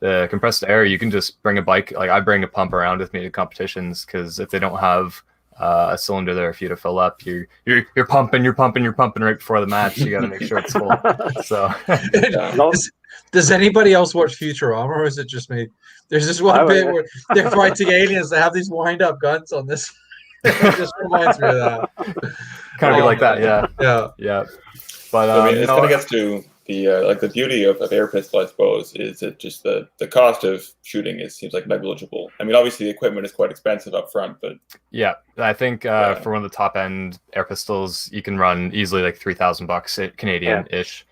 S5: the compressed air, you can just bring a bike. Like I bring a pump around with me to competitions, because if they don't have a cylinder there for you to fill up, you're pumping right before the match. You got to make sure it's full. So.
S2: Does anybody else watch Futurama, or is it just me? There's this one bit where they're fighting aliens that have these wind-up guns on this. It just reminds me of that.
S5: Kind of like that, yeah. But
S4: I mean, it kind of gets to the beauty of air pistol, I suppose, is that just the cost of shooting seems like negligible. I mean, obviously the equipment is quite expensive up front, but
S5: yeah, I think for one of the top end air pistols, you can run easily like $3,000 Canadian-ish.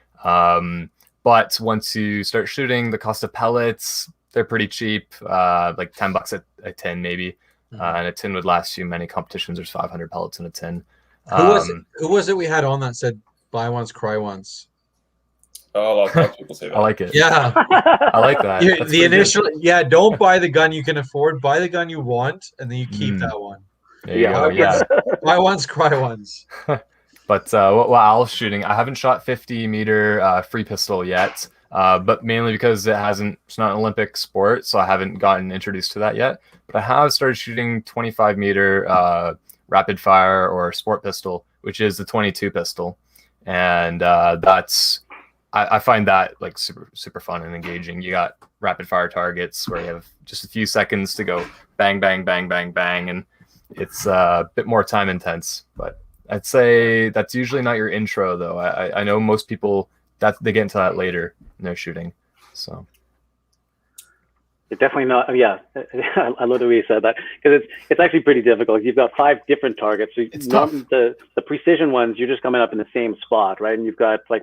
S5: But once you start shooting, the cost of pellets, they're pretty cheap, like $10 a tin maybe. And a tin would last you many competitions. There's 500 pellets in a tin.
S2: Who was it we had on that said buy once, cry once?
S4: Oh, lots of people say that.
S5: I like it.
S2: Yeah.
S5: I like that.
S2: Yeah,
S5: That's
S2: the
S5: pretty good.
S2: initial, yeah, don't buy the gun you can afford. Buy the gun you want, and then you keep
S5: Mm.
S2: that one.
S5: There you
S3: Yeah.
S5: go. Yeah.
S2: Buy once, cry once.
S5: But what Al's shooting, I haven't shot 50-meter free pistol yet, but mainly because it's not an Olympic sport, so I haven't gotten introduced to that yet. But I have started shooting 25-meter rapid fire or sport pistol, which is the 22 pistol, and I find that like super fun and engaging. You got rapid fire targets where you have just a few seconds to go bang bang bang bang bang, and it's a bit more time intense, but I'd say that's usually not your intro, though. I know most people that they get into that later in their shooting. So
S3: It's definitely not. Yeah, I love the way you said that, because it's actually pretty difficult. You've got 5 different targets. So
S5: It's tough.
S3: the precision ones, you're just coming up in the same spot, right? And you've got like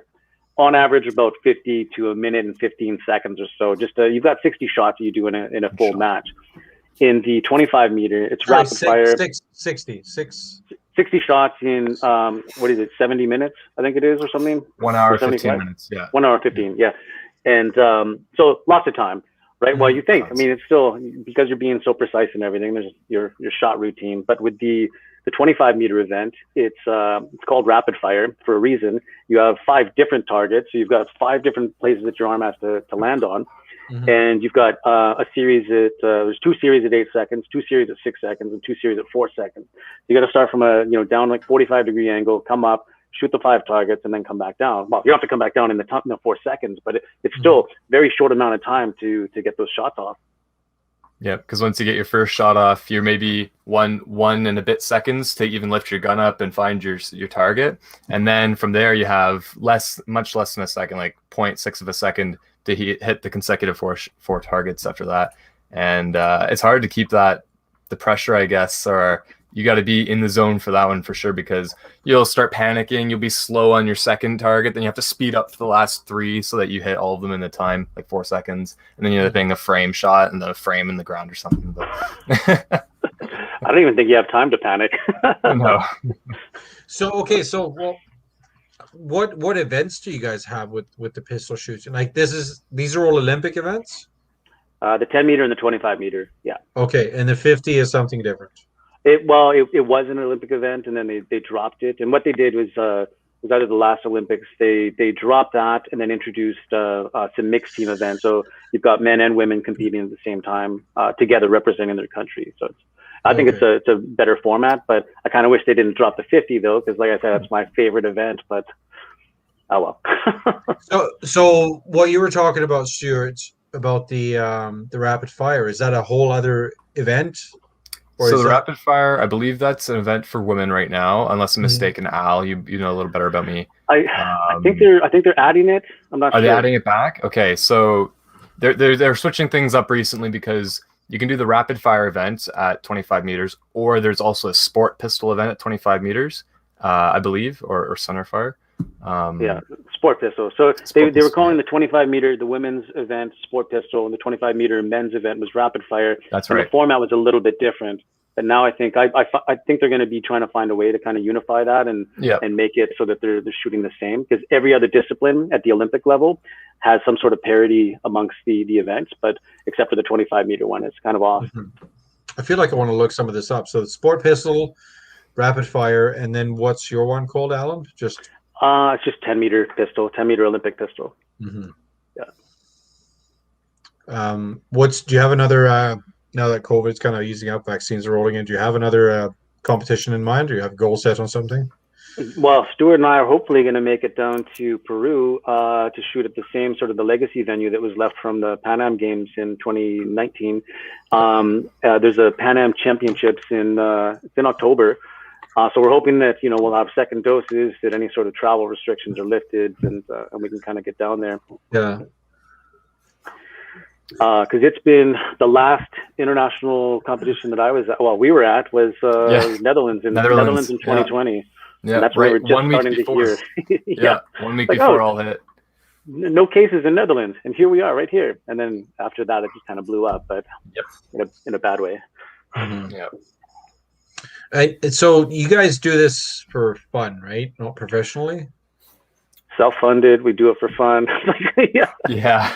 S3: on average about 50 to a minute and 15 seconds or so. Just you've got 60 shots you do in a full match. In the 25-meter, it's
S2: Sorry,
S3: rapid fire.
S2: 60
S3: shots in what is it, 70 minutes, I think it is, or something.
S5: 1 hour,
S3: Or 75?
S5: 15 minutes. Yeah.
S3: 1 hour 15, yeah. And so lots of time, right? Well, you think, I mean, it's still, because you're being so precise and everything, there's your shot routine. But with the 25-meter event, it's called rapid fire for a reason. You have 5 different targets, so you've got 5 different places that your arm has to land on. Mm-hmm. And you've got a series there's 2 series at 8 seconds, 2 series at 6 seconds, and 2 series at 4 seconds. You got to start from a down like 45-degree angle, come up, shoot the 5 targets, and then come back down. Well, you don't have to come back down in the 4 seconds, but it's still very short amount of time to get those shots off.
S5: Yeah, because once you get your first shot off, you're maybe one and a bit seconds to even lift your gun up and find your target, and then from there you have much less than a second, like 0.6 of a second to hit the consecutive four targets after that. And it's hard to keep the pressure, I guess, or you got to be in the zone for that one for sure, because you'll start panicking. You'll be slow on your second target. Then you have to speed up for the last 3 so that you hit all of them in the time, like 4 seconds. And then you're hitting a frame shot and then a frame in the ground or something. But
S3: I don't even think you have time to panic.
S5: No.
S2: So, okay. So, well, what events do you guys have with the pistol shooting? Like these are all Olympic events?
S3: The 10-meter and the 25-meter, yeah.
S2: Okay, and the 50 is something different.
S3: It was an Olympic event, and then they dropped it. And what they did was either the last Olympics, they dropped that and then introduced some mixed team events. So you've got men and women competing at the same time together, representing their country. So I think it's a better format, but I kind of wish they didn't drop the 50 though, because like I said, that's my favorite event. But oh well.
S2: So what you were talking about, Stuart, about the rapid fire, is that a whole other event?
S5: So the rapid fire, I believe that's an event for women right now, unless I'm mistaken. Al, you know a little better about me.
S3: I think they're adding it. I'm not sure.
S5: Are they adding it back? Okay, so they're switching things up recently, because you can do the rapid fire event at 25 meters, or there's also a sport pistol event at 25 meters, I believe, or center fire.
S3: Yeah, sport pistol. So they were calling the 25-meter the women's event sport pistol, and the 25-meter men's event was rapid fire.
S5: That's right.
S3: And the format was a little bit different. But now I think they're going to be trying to find a way to kind of unify that and make it so that they're shooting the same, because every other discipline at the Olympic level has some sort of parity amongst the events, but except for the 25-meter one, it's kind of off.
S2: Mm-hmm. I feel like I want to look some of this up. So the sport pistol, rapid fire, and then what's your one called, Alan? It's just
S3: 10-meter pistol, 10-meter Olympic pistol.
S2: Mm-hmm.
S3: Yeah.
S2: Do you have another? Now that COVID's kind of easing up, vaccines are rolling in, do you have another competition in mind, or you have a goal set on something?
S3: Well, Stuart and I are hopefully going to make it down to Peru to shoot at the same sort of the legacy venue that was left from the Pan Am Games in 2019. There's a Pan Am Championships in October. So we're hoping that, we'll have second doses, that any sort of travel restrictions are lifted, and we can kind of get down there.
S2: Yeah.
S3: Because it's been the last international competition that we were at was Netherlands in 2020.
S5: Yeah,
S3: and that's where we're just starting to hear.
S5: Yeah, 1 week before all hit.
S3: No cases in Netherlands, and here we are right here. And then after that, it just kind of blew up, but in a bad way.
S2: Mm-hmm. Yeah. So you guys do this for fun, right? Not professionally?
S3: self-funded. We do it for fun. Yeah.
S5: Yeah.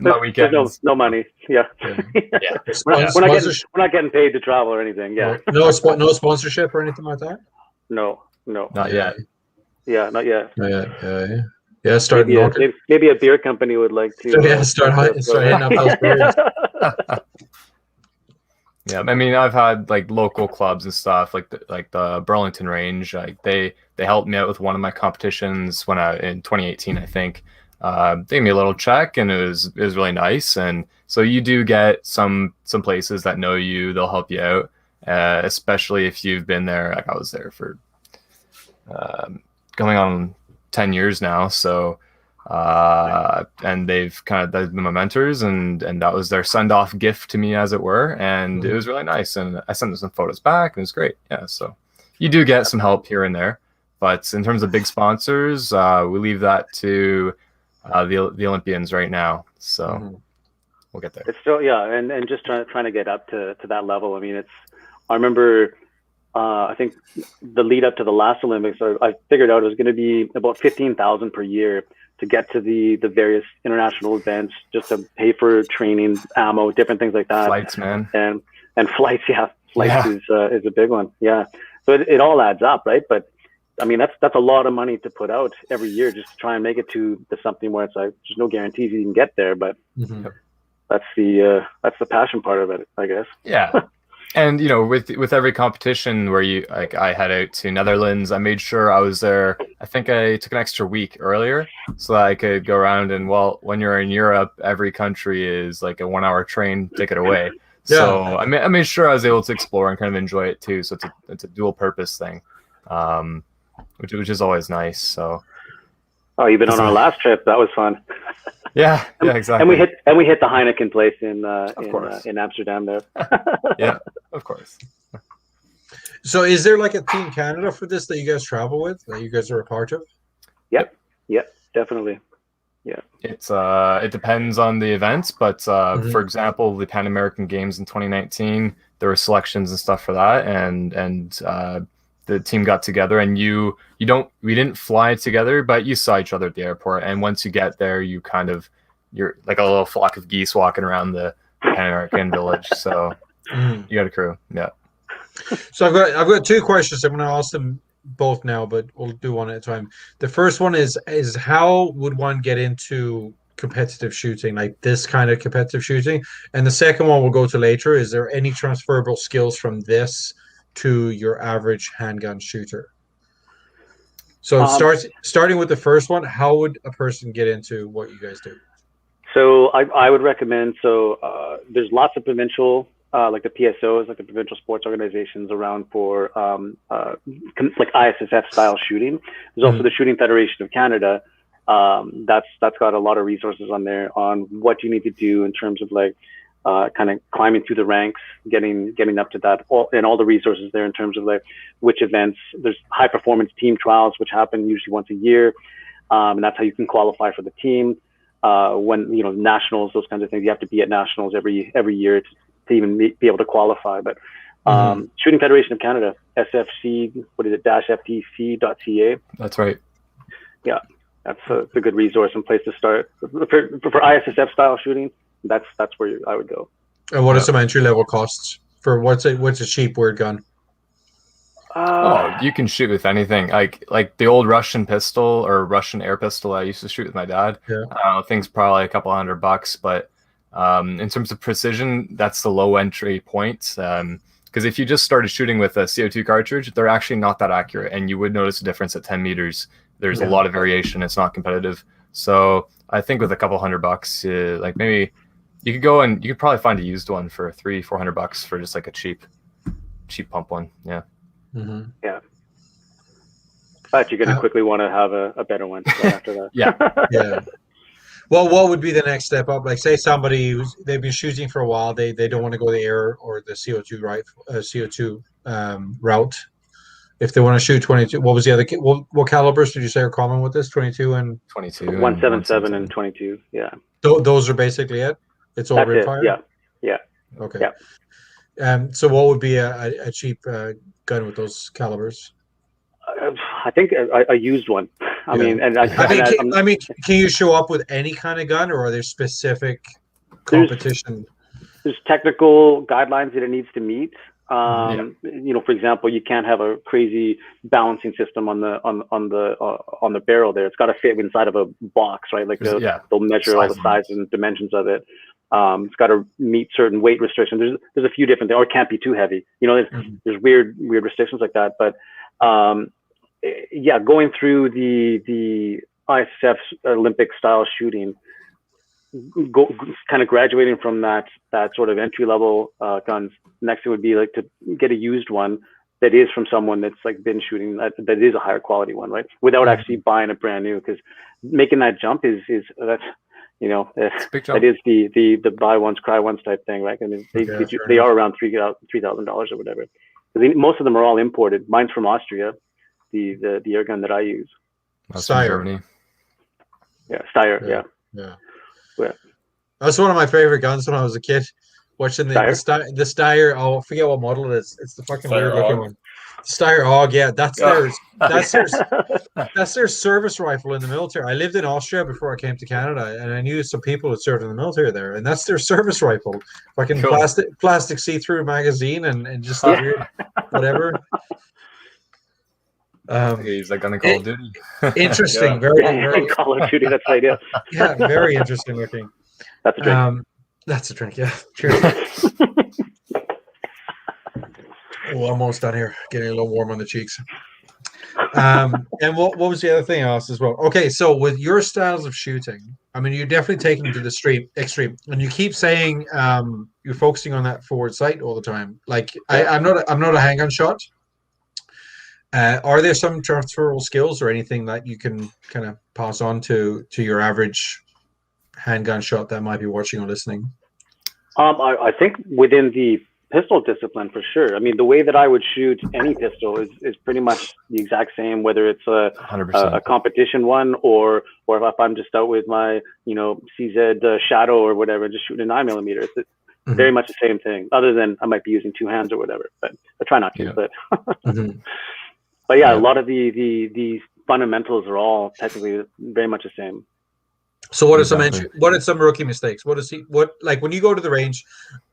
S5: My
S3: There's
S5: weekends.
S3: no money. Yeah.
S5: Yeah.
S3: We're not
S2: Sponsorship?
S3: getting paid to travel or anything. Yeah.
S2: No sponsorship or anything like that?
S3: No.
S5: Not
S2: Yeah.
S5: yet.
S3: Yeah, not yet.
S2: Yeah, start
S3: Maybe a beer company would like to.
S2: start hitting up those breweries.
S5: Yeah, I mean, I've had like local clubs and stuff, like the Burlington Range. Like they helped me out with one of my competitions in 2018, I think. They gave me a little check, and it was really nice. And so you do get some places that know you; they'll help you out, especially if you've been there. Like I was there for going on 10 years now, so. And they've been my mentors, and that was their send-off gift to me, as it were, and it was really nice. And I sent them some photos back, and it was great. Yeah, so you do get some help here and there, but in terms of big sponsors, we leave that to the Olympians right now. So we'll get there.
S3: It's still and just trying to get up to that level. I mean, I remember. I think the lead up to the last Olympics, I figured out it was going to be about 15,000 per year to get to the various international events, just to pay for training, ammo, different things like that.
S5: Flights, man.
S3: And flights, is a big one. Yeah. So it all adds up, right? But I mean, that's a lot of money to put out every year just to try and make it to something where it's like there's no guarantees you can get there, but that's the passion part of it, I guess.
S5: Yeah. And with every competition where I head out to Netherlands, I made sure I was there. I think I took an extra week earlier so that I could go around. And when you're in Europe, every country is like a 1-hour train ticket away. Yeah. So I made sure I was able to explore and kind of enjoy it too. So it's a dual purpose thing, which is always nice. So.
S3: Oh, you've been on our last trip. That was fun.
S5: Yeah, exactly.
S3: And we hit the Heineken place in Amsterdam there.
S5: Yeah, of course.
S2: So is there like a Team Canada for this that you guys travel with, that you guys are a part of?
S3: Yep, definitely. Yeah.
S5: It depends on the events, but for example, the Pan American Games in 2019, there were selections and stuff for that, and the team got together, and we didn't fly together, but you saw each other at the airport. And once you get there, you're like a little flock of geese walking around the Pan American village. So you got a crew. Yeah.
S2: So I've got two questions. I'm going to ask them both now, but we'll do one at a time. The first one is how would one get into competitive shooting, like this kind of competitive shooting? And the second one we'll go to later. Is there any transferable skills from this to your average handgun shooter? So starting with the first one, how would a person get into what you guys do?
S3: So I would recommend, there's lots of provincial, like the PSOs, like the provincial sports organizations around for like ISSF style shooting. There's also the Shooting Federation of Canada. That's got a lot of resources on there on what you need to do in terms of like kind of climbing through the ranks, getting up to that, and all the resources there in terms of like which events. There's high performance team trials, which happen usually once a year, and that's how you can qualify for the team. When nationals, those kinds of things, you have to be at nationals every year to even be able to qualify. But Shooting Federation of Canada, SFC, -ftc.ca.
S5: That's right.
S3: Yeah, that's a good resource and place to start for ISSF style shooting. That's where I would go.
S2: And what are some entry level costs for what's a cheap word gun?
S5: You can shoot with anything, like the old Russian pistol or Russian air pistol I used to shoot with my dad.
S2: Yeah.
S5: Things probably a couple $100, but in terms of precision, that's the low entry point. Because if you just started shooting with a CO2 cartridge, they're actually not that accurate, and you would notice a difference at 10 meters. There's a lot of variation. It's not competitive. So I think with a couple $100, like maybe you could go and you could probably find a used one for $300-400 for just like a cheap pump one. Yeah.
S3: Yeah. But you're going to quickly want to have a better one after that.
S2: Yeah. Well, what would be the next step up? Like, say somebody they've been shooting for a while, they don't want to go the air or the CO2 route. If they want to shoot 22, what was the other? What calibers did you say are common with this? 22 and
S5: 22,
S3: 177 and 22. Yeah.
S2: Those are basically it. It's all rimfire.
S3: Yeah.
S2: Okay.
S3: Yeah.
S2: So what would be a cheap gun with those calibers?
S3: I think a used one. I mean, and
S2: can you show up with any kind of gun, or are there specific competition?
S3: There's technical guidelines that it needs to meet. You know, for example, you can't have a crazy balancing system on the barrel there. It's got to fit inside of a box, right? Like they'll measure all the sizes and dimensions of it. It's got to meet certain weight restrictions. There's a few different things, or it can't be too heavy. You know, there's weird restrictions like that. But yeah, going through the ISF's Olympic style shooting, kind of graduating from that sort of entry level guns. Next thing would be like to get a used one that is from someone that's like been shooting that is a higher quality one, right? Without actually buying a brand new, because making that jump is that's, you know, that is the buy once cry once type thing, right? I mean, they are around $3,000 or whatever. Most of them are all imported. Mine's from Austria, the air gun that I use.
S2: Steyr.
S3: Yeah, Steyr.
S2: Yeah. That's one of my favorite guns when I was a kid. Watching the Steyr. Oh, I forget what model it is. It's the fucking weird looking one. Steyr AUG. Yeah, that's their service rifle in the military. I lived in Austria before I came to Canada, and I knew some people that served in the military there, and that's their service rifle. Fucking plastic see-through magazine and just weird whatever.
S5: He's like on the Call of Duty.
S2: Interesting, very
S3: Call of Duty. That's the idea.
S2: Yeah, very interesting looking.
S3: That's a drink.
S2: That's a drink. Yeah. Cheers. Almost done here. Getting a little warm on the cheeks. And what was the other thing I asked as well? Okay, so with your styles of shooting, I mean, you're definitely taking it to the extreme, and you keep saying you're focusing on that forward sight all the time. Like I'm not a handgun shot. Are there some transferable skills or anything that you can kind of pass on to your average handgun shot that might be watching or listening?
S3: I think within the pistol discipline, for sure. I mean, the way that I would shoot any pistol is pretty much the exact same, whether it's a competition one or if I'm just out with my, you know, CZ Shadow or whatever, just shooting a 9mm. It's very much the same thing, other than I might be using two hands or whatever, but I try not to. Yeah. But but yeah, a lot of the fundamentals are all technically very much the same.
S2: So what are some rookie mistakes? Like when you go to the range,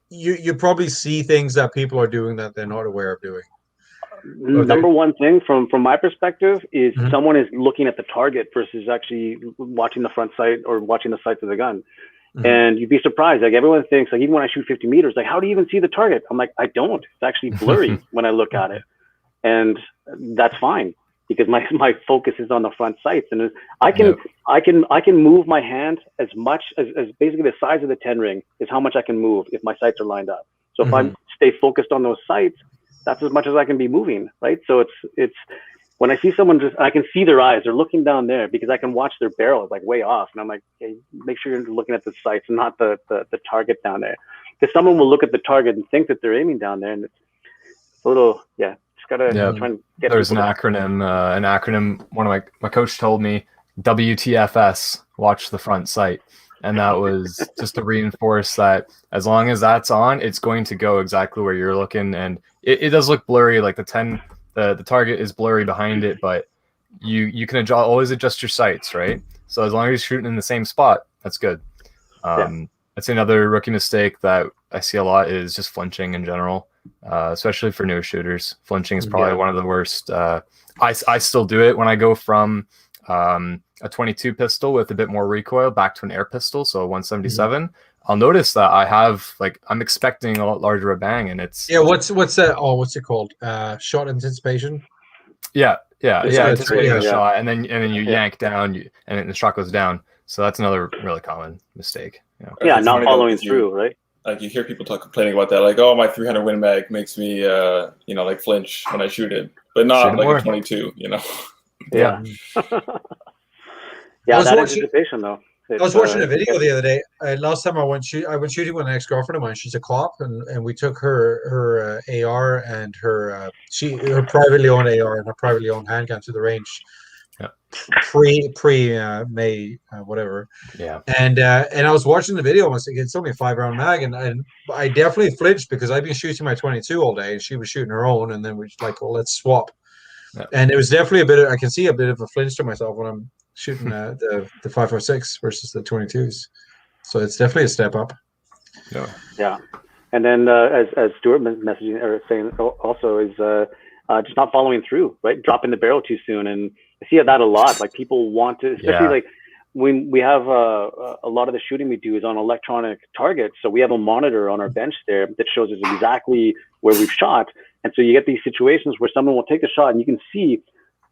S2: you probably see things that people are doing that they're not aware of doing.
S3: Number one thing from my perspective is someone is looking at the target versus actually watching the front sight or watching the sights of the gun. And you'd be surprised. Like everyone thinks, like even when I shoot 50 meters, like how do you even see the target? I'm like, I don't. It's actually blurry when I look at it, and that's fine because my focus is on the front sights, and I can move my hand as much as basically the size of the 10 ring is how much I can move if my sights are lined up. So if I stay focused on those sights, that's as much as I can be moving, right? So it's when I see someone I can see their eyes, they're looking down there because I can watch their barrel. It's like way off. And I'm like, hey, make sure you're looking at the sights and not the target down there. Because someone will look at the target and think that they're aiming down there, and it's a little, just gotta try and get.
S5: There's an acronym. One of my coach told me, WTFS, watch the front sight. And that was just to reinforce that as long as that's on, it's going to go exactly where you're looking. And it does look blurry, like the target is blurry behind it, but you can always adjust your sights, right? So as long as you're shooting in the same spot, that's good. I'd say another rookie mistake that I see a lot is just flinching in general, especially for newer shooters. Flinching is probably one of the worst. I still do it when I go from a 22 pistol with a bit more recoil back to an air pistol, so a 177. I'll notice that I'm expecting a lot larger a bang, and it's
S2: what's that? Oh, what's it called? Shot anticipation.
S5: Anticipating the shot, and then you yank down, and the shot goes down. So that's another really common mistake.
S3: Not following through, right?
S4: Like you hear people complaining about that, like, oh, my 300 Win Mag makes me, like flinch when I shoot it, but not like a 22,
S3: Yeah. That anticipation though.
S2: I was watching a video the other day. Last time I went shooting with an ex-girlfriend of mine. She's a cop, and we took her AR and her privately owned AR and her privately owned handgun to the range. Pre May whatever. And I was watching the video and I was thinking, it's only a 5-round mag, and I definitely flinched because I've been shooting my 22 all day and she was shooting her own, and then we just like, well, let's swap. And it was definitely I can see a bit of a flinch to myself when I'm shooting the 5.56 versus the 22s. So it's definitely a step up.
S3: Yeah. And then as Stuart messaging or saying also is just not following through, right? Dropping the barrel too soon. And I see that a lot. Like people want to, especially like when we have a lot of the shooting we do is on electronic targets. So we have a monitor on our bench there that shows us exactly where we've shot. And so you get these situations where someone will take the shot and you can see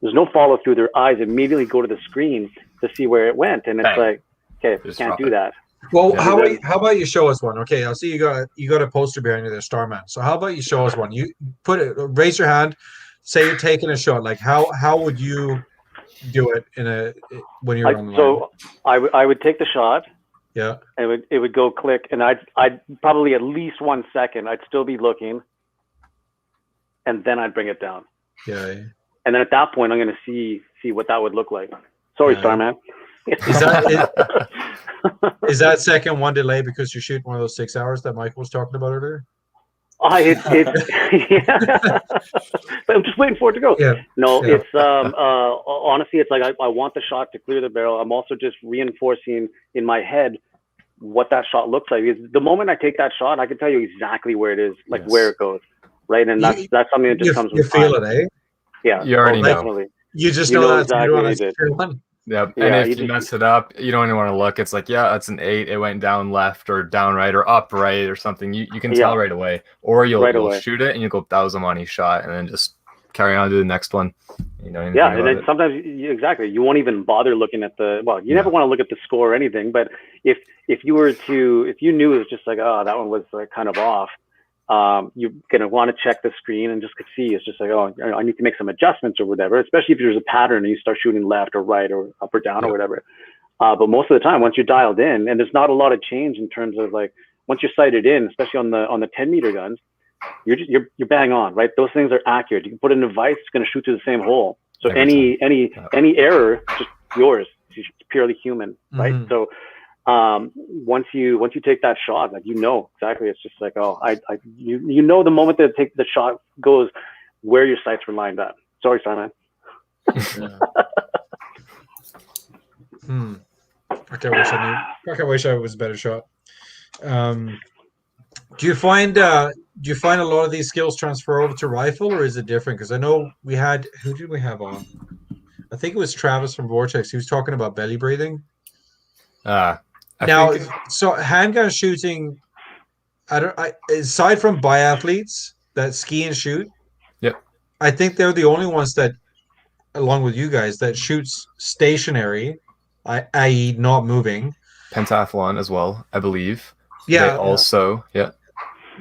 S3: there's no follow through. Their eyes immediately go to the screen to see where it went. And it's like, okay, you can't do that.
S2: Well, how about you show us one? Okay, I'll see you got a poster behind you there, Starman. So how about you show us one? You raise your hand, say you're taking a shot. Like how would you do it when you're on the line?
S3: So I would take the shot.
S2: Yeah.
S3: And it would go click, and I'd probably at least 1 second I'd still be looking, and then I'd bring it down.
S2: Yeah.
S3: And then at that point I'm gonna see what that would look like. Sorry, Starman.
S2: Is that second one delay because you're shooting one of those 6 hours that Michael was talking about earlier?
S3: Yeah. I'm just waiting for it to go. Yeah. No, it's honestly, it's like I want the shot to clear the barrel. I'm also just reinforcing in my head what that shot looks like. Because the moment I take that shot, I can tell you exactly where it is, like where it goes, right? And that's something that just comes with time.
S2: You feel it, eh?
S3: Yeah,
S5: you already know.
S3: Definitely.
S2: You just know that's
S3: exactly what you did.
S5: Yep. And if you mess it up, you don't even want to look. It's like, that's an 8. It went down left or down right or up right or something. You can tell right away. Or you'll shoot it and you go 1,000 on each shot and then just carry on to the next one. You know.
S3: And then sometimes you won't even bother looking at you never want to look at the score or anything. But if you knew it was just like, oh, that one was like kind of off. You're gonna want to check the screen and just see. It's just like, oh, I need to make some adjustments or whatever. Especially if there's a pattern and you start shooting left or right or up or down or whatever. But most of the time, once you're dialed in, and there's not a lot of change in terms of like once you're sighted in, especially on the 10-meter guns, you're bang on, right? Those things are accurate. You can put it in a vise, it's gonna shoot to the same hole. So any error, just yours. It's purely human, right? So. Once you take that shot, like exactly, it's just like, oh, you know the moment that the shot goes where your sights were lined up. Sorry, Simon.
S2: I wish I was a better shot. Do you find a lot of these skills transfer over to rifle, or is it different? Because I know who did we have on? I think it was Travis from Vortex. He was talking about belly breathing. So handgun shooting, aside from biathletes that ski and shoot, I think they're the only ones that, along with you guys, that shoots stationary, i.e., not moving.
S5: Pentathlon as well, I believe.
S2: Yeah.
S5: They also,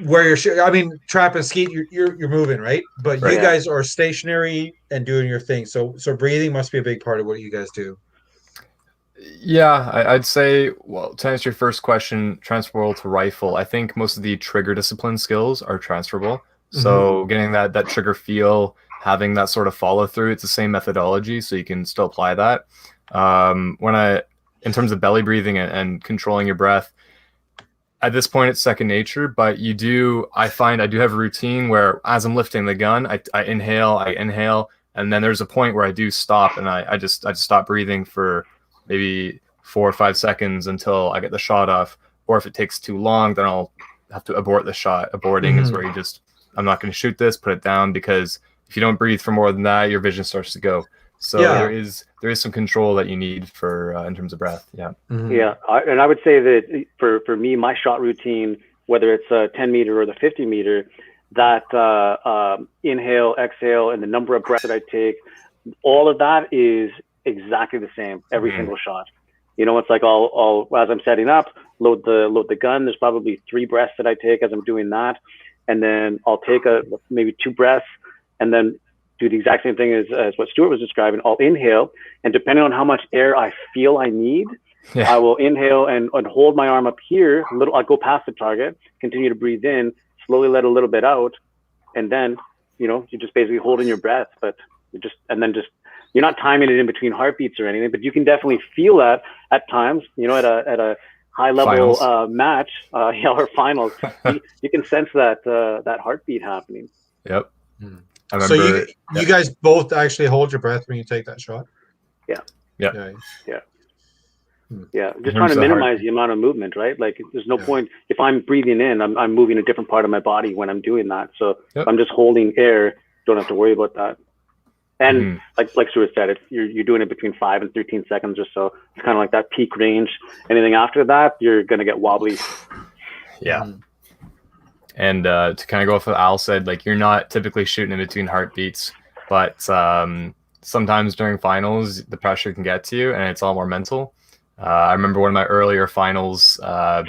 S2: where you're shooting. I mean, trap and skeet, you're moving, right? But you guys are stationary and doing your thing. So breathing must be a big part of what you guys do.
S5: Yeah, I'd say, well, to answer your first question, transferable to rifle, I think most of the trigger discipline skills are transferable. So getting that trigger feel, having that sort of follow through, it's the same methodology, so you can still apply that. In terms of belly breathing and controlling your breath, at this point it's second nature, but I find I do have a routine where as I'm lifting the gun, I inhale, and then there's a point where I do stop and I just stop breathing for maybe 4 or 5 seconds until I get the shot off. Or if it takes too long, then I'll have to abort the shot. Aborting is where I'm not going to shoot this, put it down, because if you don't breathe for more than that, your vision starts to go. So there is some control that you need for in terms of breath. Yeah.
S3: Yeah. And I would say that for me, my shot routine, whether it's a 10 meter or the 50 meter, that inhale, exhale, and the number of breaths that I take, all of that is exactly the same every single shot. It's like I'll as I'm setting up, load the gun. There's probably 3 breaths that I take as I'm doing that, and then I'll take maybe 2 breaths, and then do the exact same thing as what Stuart was describing. I'll inhale, and depending on how much air I feel I need, I will inhale and hold my arm up here. I'll go past the target, continue to breathe in, slowly let a little bit out, and then you're just basically holding your breath, but you're not timing it in between heartbeats or anything, but you can definitely feel that at times, at a high level match, or finals, you can sense that heartbeat happening.
S5: Yep. I
S2: So
S5: remember.
S2: you guys both actually hold your breath when you take that shot?
S3: Yeah.
S5: Yeah.
S3: Yeah,
S5: In
S3: just trying
S5: terms
S3: to
S5: of
S3: minimize
S5: heartbeat.
S3: the amount of movement, right? Like, there's no
S2: Yeah.
S3: point if I'm breathing in, I'm moving a different part of my body when I'm doing that. So
S5: Yep.
S3: if I'm just holding air, don't have to worry about that. And
S5: Mhm.
S3: like Stuart said, if you're doing it between 5 and 13 seconds or so, it's kind of like that peak range. Anything after that, you're gonna get wobbly.
S5: Yeah.
S2: Mhm.
S5: And to kind of go off what Al said, like you're not typically shooting in between heartbeats, but sometimes during finals, the pressure can get to you, and it's all more mental. I remember one of my earlier finals at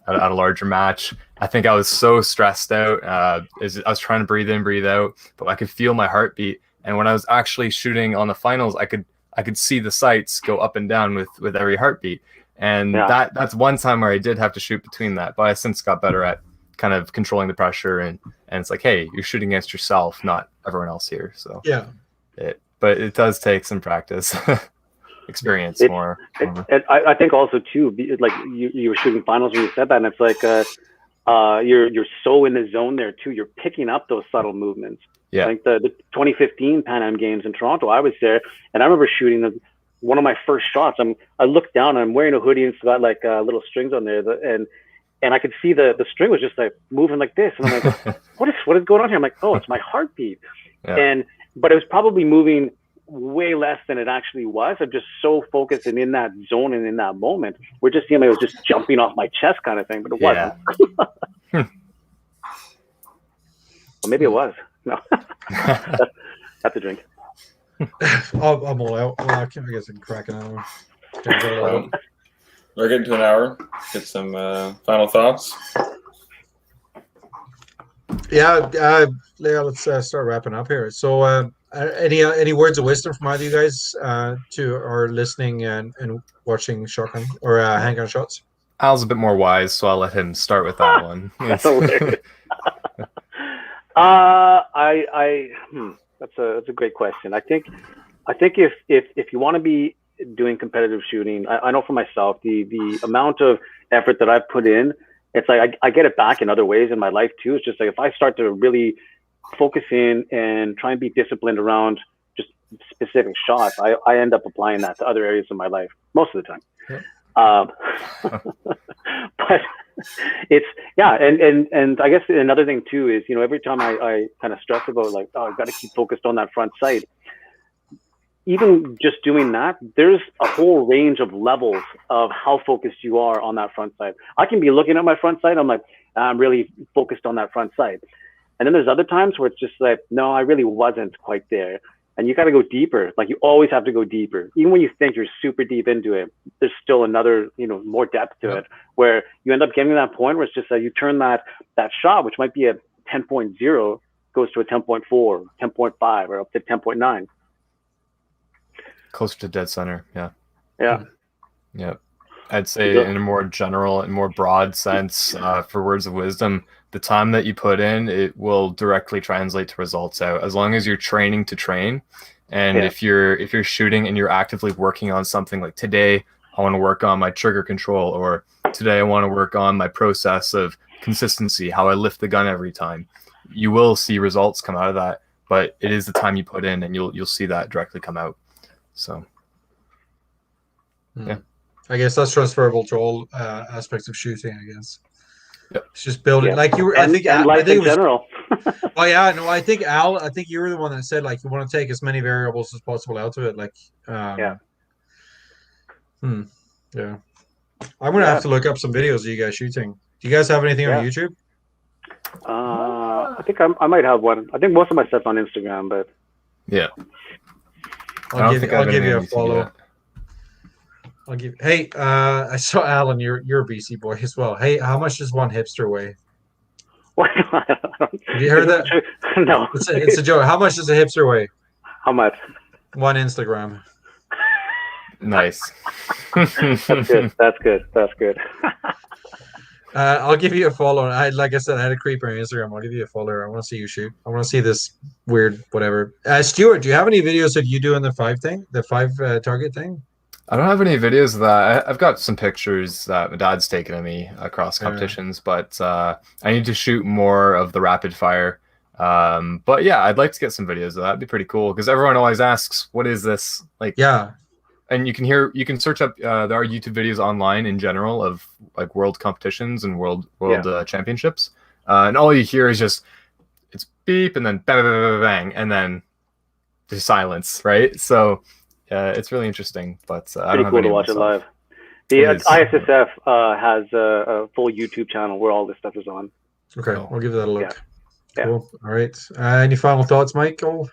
S5: a larger match. I think I was so stressed out. I was trying to breathe in, breathe out, but I could feel my heartbeat. And when I was actually shooting on the finals, I could see the sights go up and down with every heartbeat. And
S3: Yeah.
S5: that's one time where I did have to shoot between that, but I since got better at kind of controlling the pressure, and it's like, hey, you're shooting against yourself, not everyone else here. So
S2: Yeah.
S5: but it does take some practice, experience
S3: It's-
S5: more.
S3: I think also too, like you were shooting finals when you said that, and it's like you're so in the zone there too. You're picking up those subtle movements.
S5: Yeah.
S3: Like the 2015 Pan Am Games in Toronto, I was there, and I remember shooting one of my first shots. I looked down, and I'm wearing a hoodie, and it's got like little strings on there, and I could see the string was just like moving like this, and I'm like, what is going on here? I'm like, oh, it's my heartbeat.
S5: Yeah.
S3: But it was probably moving way less than it actually was. I'm just so focused and in that zone and in that moment. We're just seeing like it was just jumping off my chest kind of thing, but it wasn't. Or maybe it was. No, that's a drink.
S2: I'm all out. Well, I guess I can crack another one.
S4: We're getting to an hour. Get some final thoughts.
S2: Yeah, let's start wrapping up here. So, any words of wisdom from either of you guys to our listening and watching shotgun or handgun shots?
S5: Al's a bit more wise, so I'll let him start with that one.
S3: That's hilarious. That's a great question. I think if you want to be doing competitive shooting, I know for myself the amount of effort that I've put in, it's like I get it back in other ways in my life too. It's just like if I start to really focus in and try and be disciplined around just specific shots, I end up applying that to other areas of my life most of the time.
S5: Yeah.
S3: But it's and I guess another thing too is, every time I kind of stress about like, oh, I've got to keep focused on that front sight. Even just doing that, there's a whole range of levels of how focused you are on that front sight. I can be looking at my front sight, I'm like, I'm really focused on that front sight. And then there's other times where it's just like, no, I really wasn't quite there. And you got to go deeper. Like, you always have to go deeper. Even when you think you're super deep into it, there's still another, more depth to it, where you end up getting to that point where it's just that you turn that shot, which might be a 10.0, goes to a 10.4, 10.5, or up to 10.9.
S5: Closer to dead center.
S3: Yeah.
S5: I'd say in a more general and more broad sense, for words of wisdom, the time that you put in, it will directly translate to results out, as long as you're training to train. And if you're shooting and you're actively working on something, like today I want to work on my trigger control, or today I want to work on my process of consistency, how I lift the gun every time, you will see results come out of that. But it is the time you put in, and you'll see that directly come out. So yeah,
S2: I guess that's transferable to all aspects of shooting, I guess.
S5: Yep.
S2: It's just building, like you were.
S3: And life in general.
S2: Oh yeah, no, I think Al, you were the one that said like you want to take as many variables as possible out of it. Like, yeah. I'm gonna have to look up some videos of you guys shooting. Do you guys have anything on YouTube?
S3: I think I might have one. I think most of my stuff's on Instagram, but
S5: yeah.
S2: I'll give you a follow. Hey, I saw Alan. You're a BC boy as well. Hey, how much does one hipster weigh? Have you heard that?
S3: No.
S2: It's a joke. How much does a hipster weigh?
S3: How much?
S2: 1 Instagram.
S5: Nice.
S3: That's good.
S2: I'll give you a follow. Like I said, I had a creeper on Instagram. I'll give you a follow. I want to see you shoot. I want to see this weird whatever. Stuart, do you have any videos of you doing the 5 target thing?
S5: I don't have any videos of that. I've got some pictures that my dad's taken of me across competitions, but I need to shoot more of the rapid fire. But yeah, I'd like to get some videos of that. That'd be pretty cool because everyone always asks, "What is this?" Like,
S2: Yeah.
S5: and you can search up. There are YouTube videos online in general of like world competitions and world championships, and all you hear is just it's beep and then bang, bang, bang, bang, and then there's silence, right? So it's really interesting. But I don't have
S3: cool
S5: any
S3: to watch it
S5: myself.
S3: live. The ISSF has a full YouTube channel where all this stuff is on.
S2: Okay,
S5: Cool.
S2: I'll give that a look.
S3: Yeah.
S2: Cool. All right. Any final thoughts, Michael?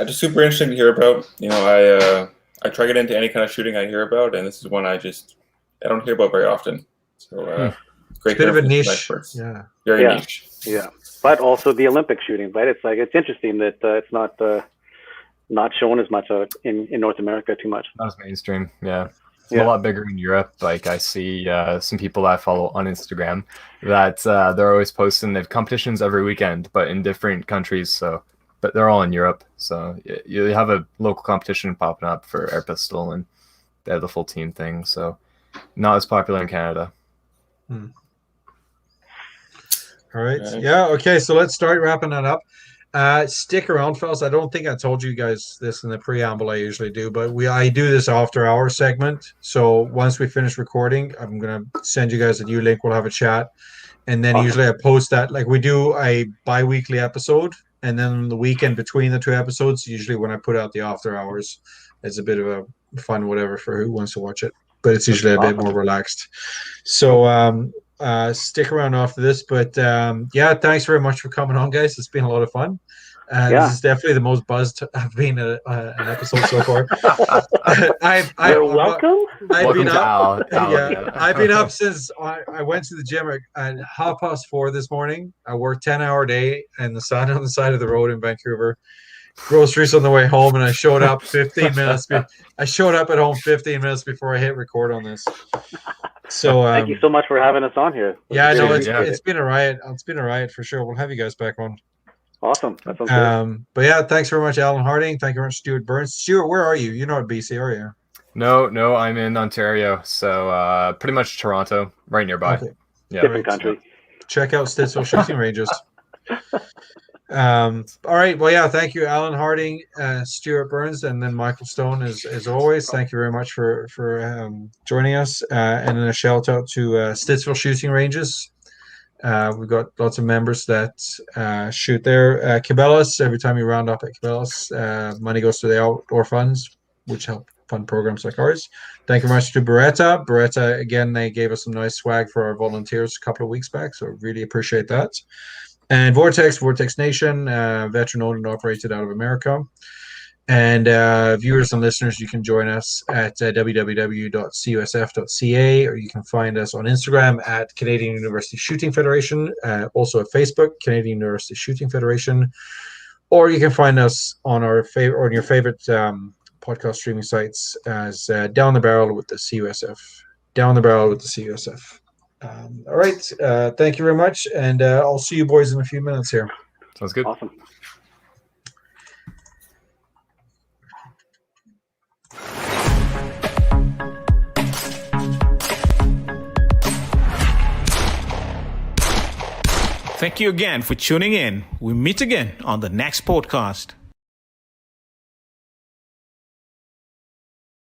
S4: Just super interesting to hear about. You know, I try to get into any kind of shooting I hear about, and this is one I don't hear about very often. So great.
S2: Bit of a
S4: hearing from
S2: niche.
S4: experts.
S2: Yeah.
S4: Very niche.
S3: Yeah, but also the Olympic shooting, right? It's like it's interesting that it's not shown as much in North America too much.
S5: Not as mainstream, yeah. It's a lot bigger in Europe. Like I see some people that I follow on Instagram that they're always posting. They have competitions every weekend, but in different countries. So, but they're all in Europe. So you have a local competition popping up for air pistol, and they have the full team thing. So not as popular in Canada.
S2: All right. Yeah. Okay. So let's start wrapping that up. Stick around, fellas. I don't think I told you guys this in the preamble. I usually do, but I do this after hour segment. So once we finish recording, I'm gonna send you guys a new link. We'll have a chat, and then usually I post that. Like we do a bi-weekly episode, and then the weekend between the two episodes. Usually when I put out the after hours, it's a bit of a fun whatever for who wants to watch it. But it's usually a bit more relaxed. So stick around after this, but yeah, thanks very much for coming on, guys. It's been a lot of fun. This is definitely the most buzzed I've been an episode so far.
S3: You're welcome.
S2: I've been up.
S5: Al.
S2: I've been up since I went to the gym at 4:30 this morning. I worked 10-hour day in the sun on the side of the road in Vancouver. Groceries on the way home, and I showed up 15 minutes. I showed up at home 15 minutes before I hit record on this. So
S3: thank you so much for having us on here.
S2: Yeah, no, it's been a riot. It's been a riot for sure. We'll have you guys back on.
S3: Awesome. That sounds good.
S2: But yeah, thanks very much, Allan Harding. Thank you very much, Stuart Burns. Stuart, where are you? You're not at BC, are you?
S5: No, I'm in Ontario, so pretty much Toronto, right nearby.
S2: Okay.
S5: Yeah,
S3: different country.
S2: Check out Stittsville shooting ranges. All right. Well, yeah. Thank you, Allan Harding, Stuart Burns, and then Michael Stone, as always. Thank you very much for joining us. And then a shout out to Stittsville Shooting Ranges. We've got lots of members that shoot there. Cabela's. Every time you round up at Cabela's, money goes to the outdoor funds, which help fund programs like ours. Thank you very much to Beretta. Beretta, again, they gave us some nice swag for our volunteers a couple of weeks back, so really appreciate that. And Vortex Nation, veteran owned and operated out of America. And viewers and listeners, you can join us at www.cusf.ca, or you can find us on Instagram at Canadian University Shooting Federation, also at Facebook, Canadian University Shooting Federation, or you can find us on your favorite podcast streaming sites as Down the Barrel with the CUSF. Down the Barrel with the CUSF. All right. Thank you very much. And I'll see you boys in a few minutes here.
S5: Sounds good.
S3: Awesome.
S1: Thank you again for tuning in. We meet again on the next podcast.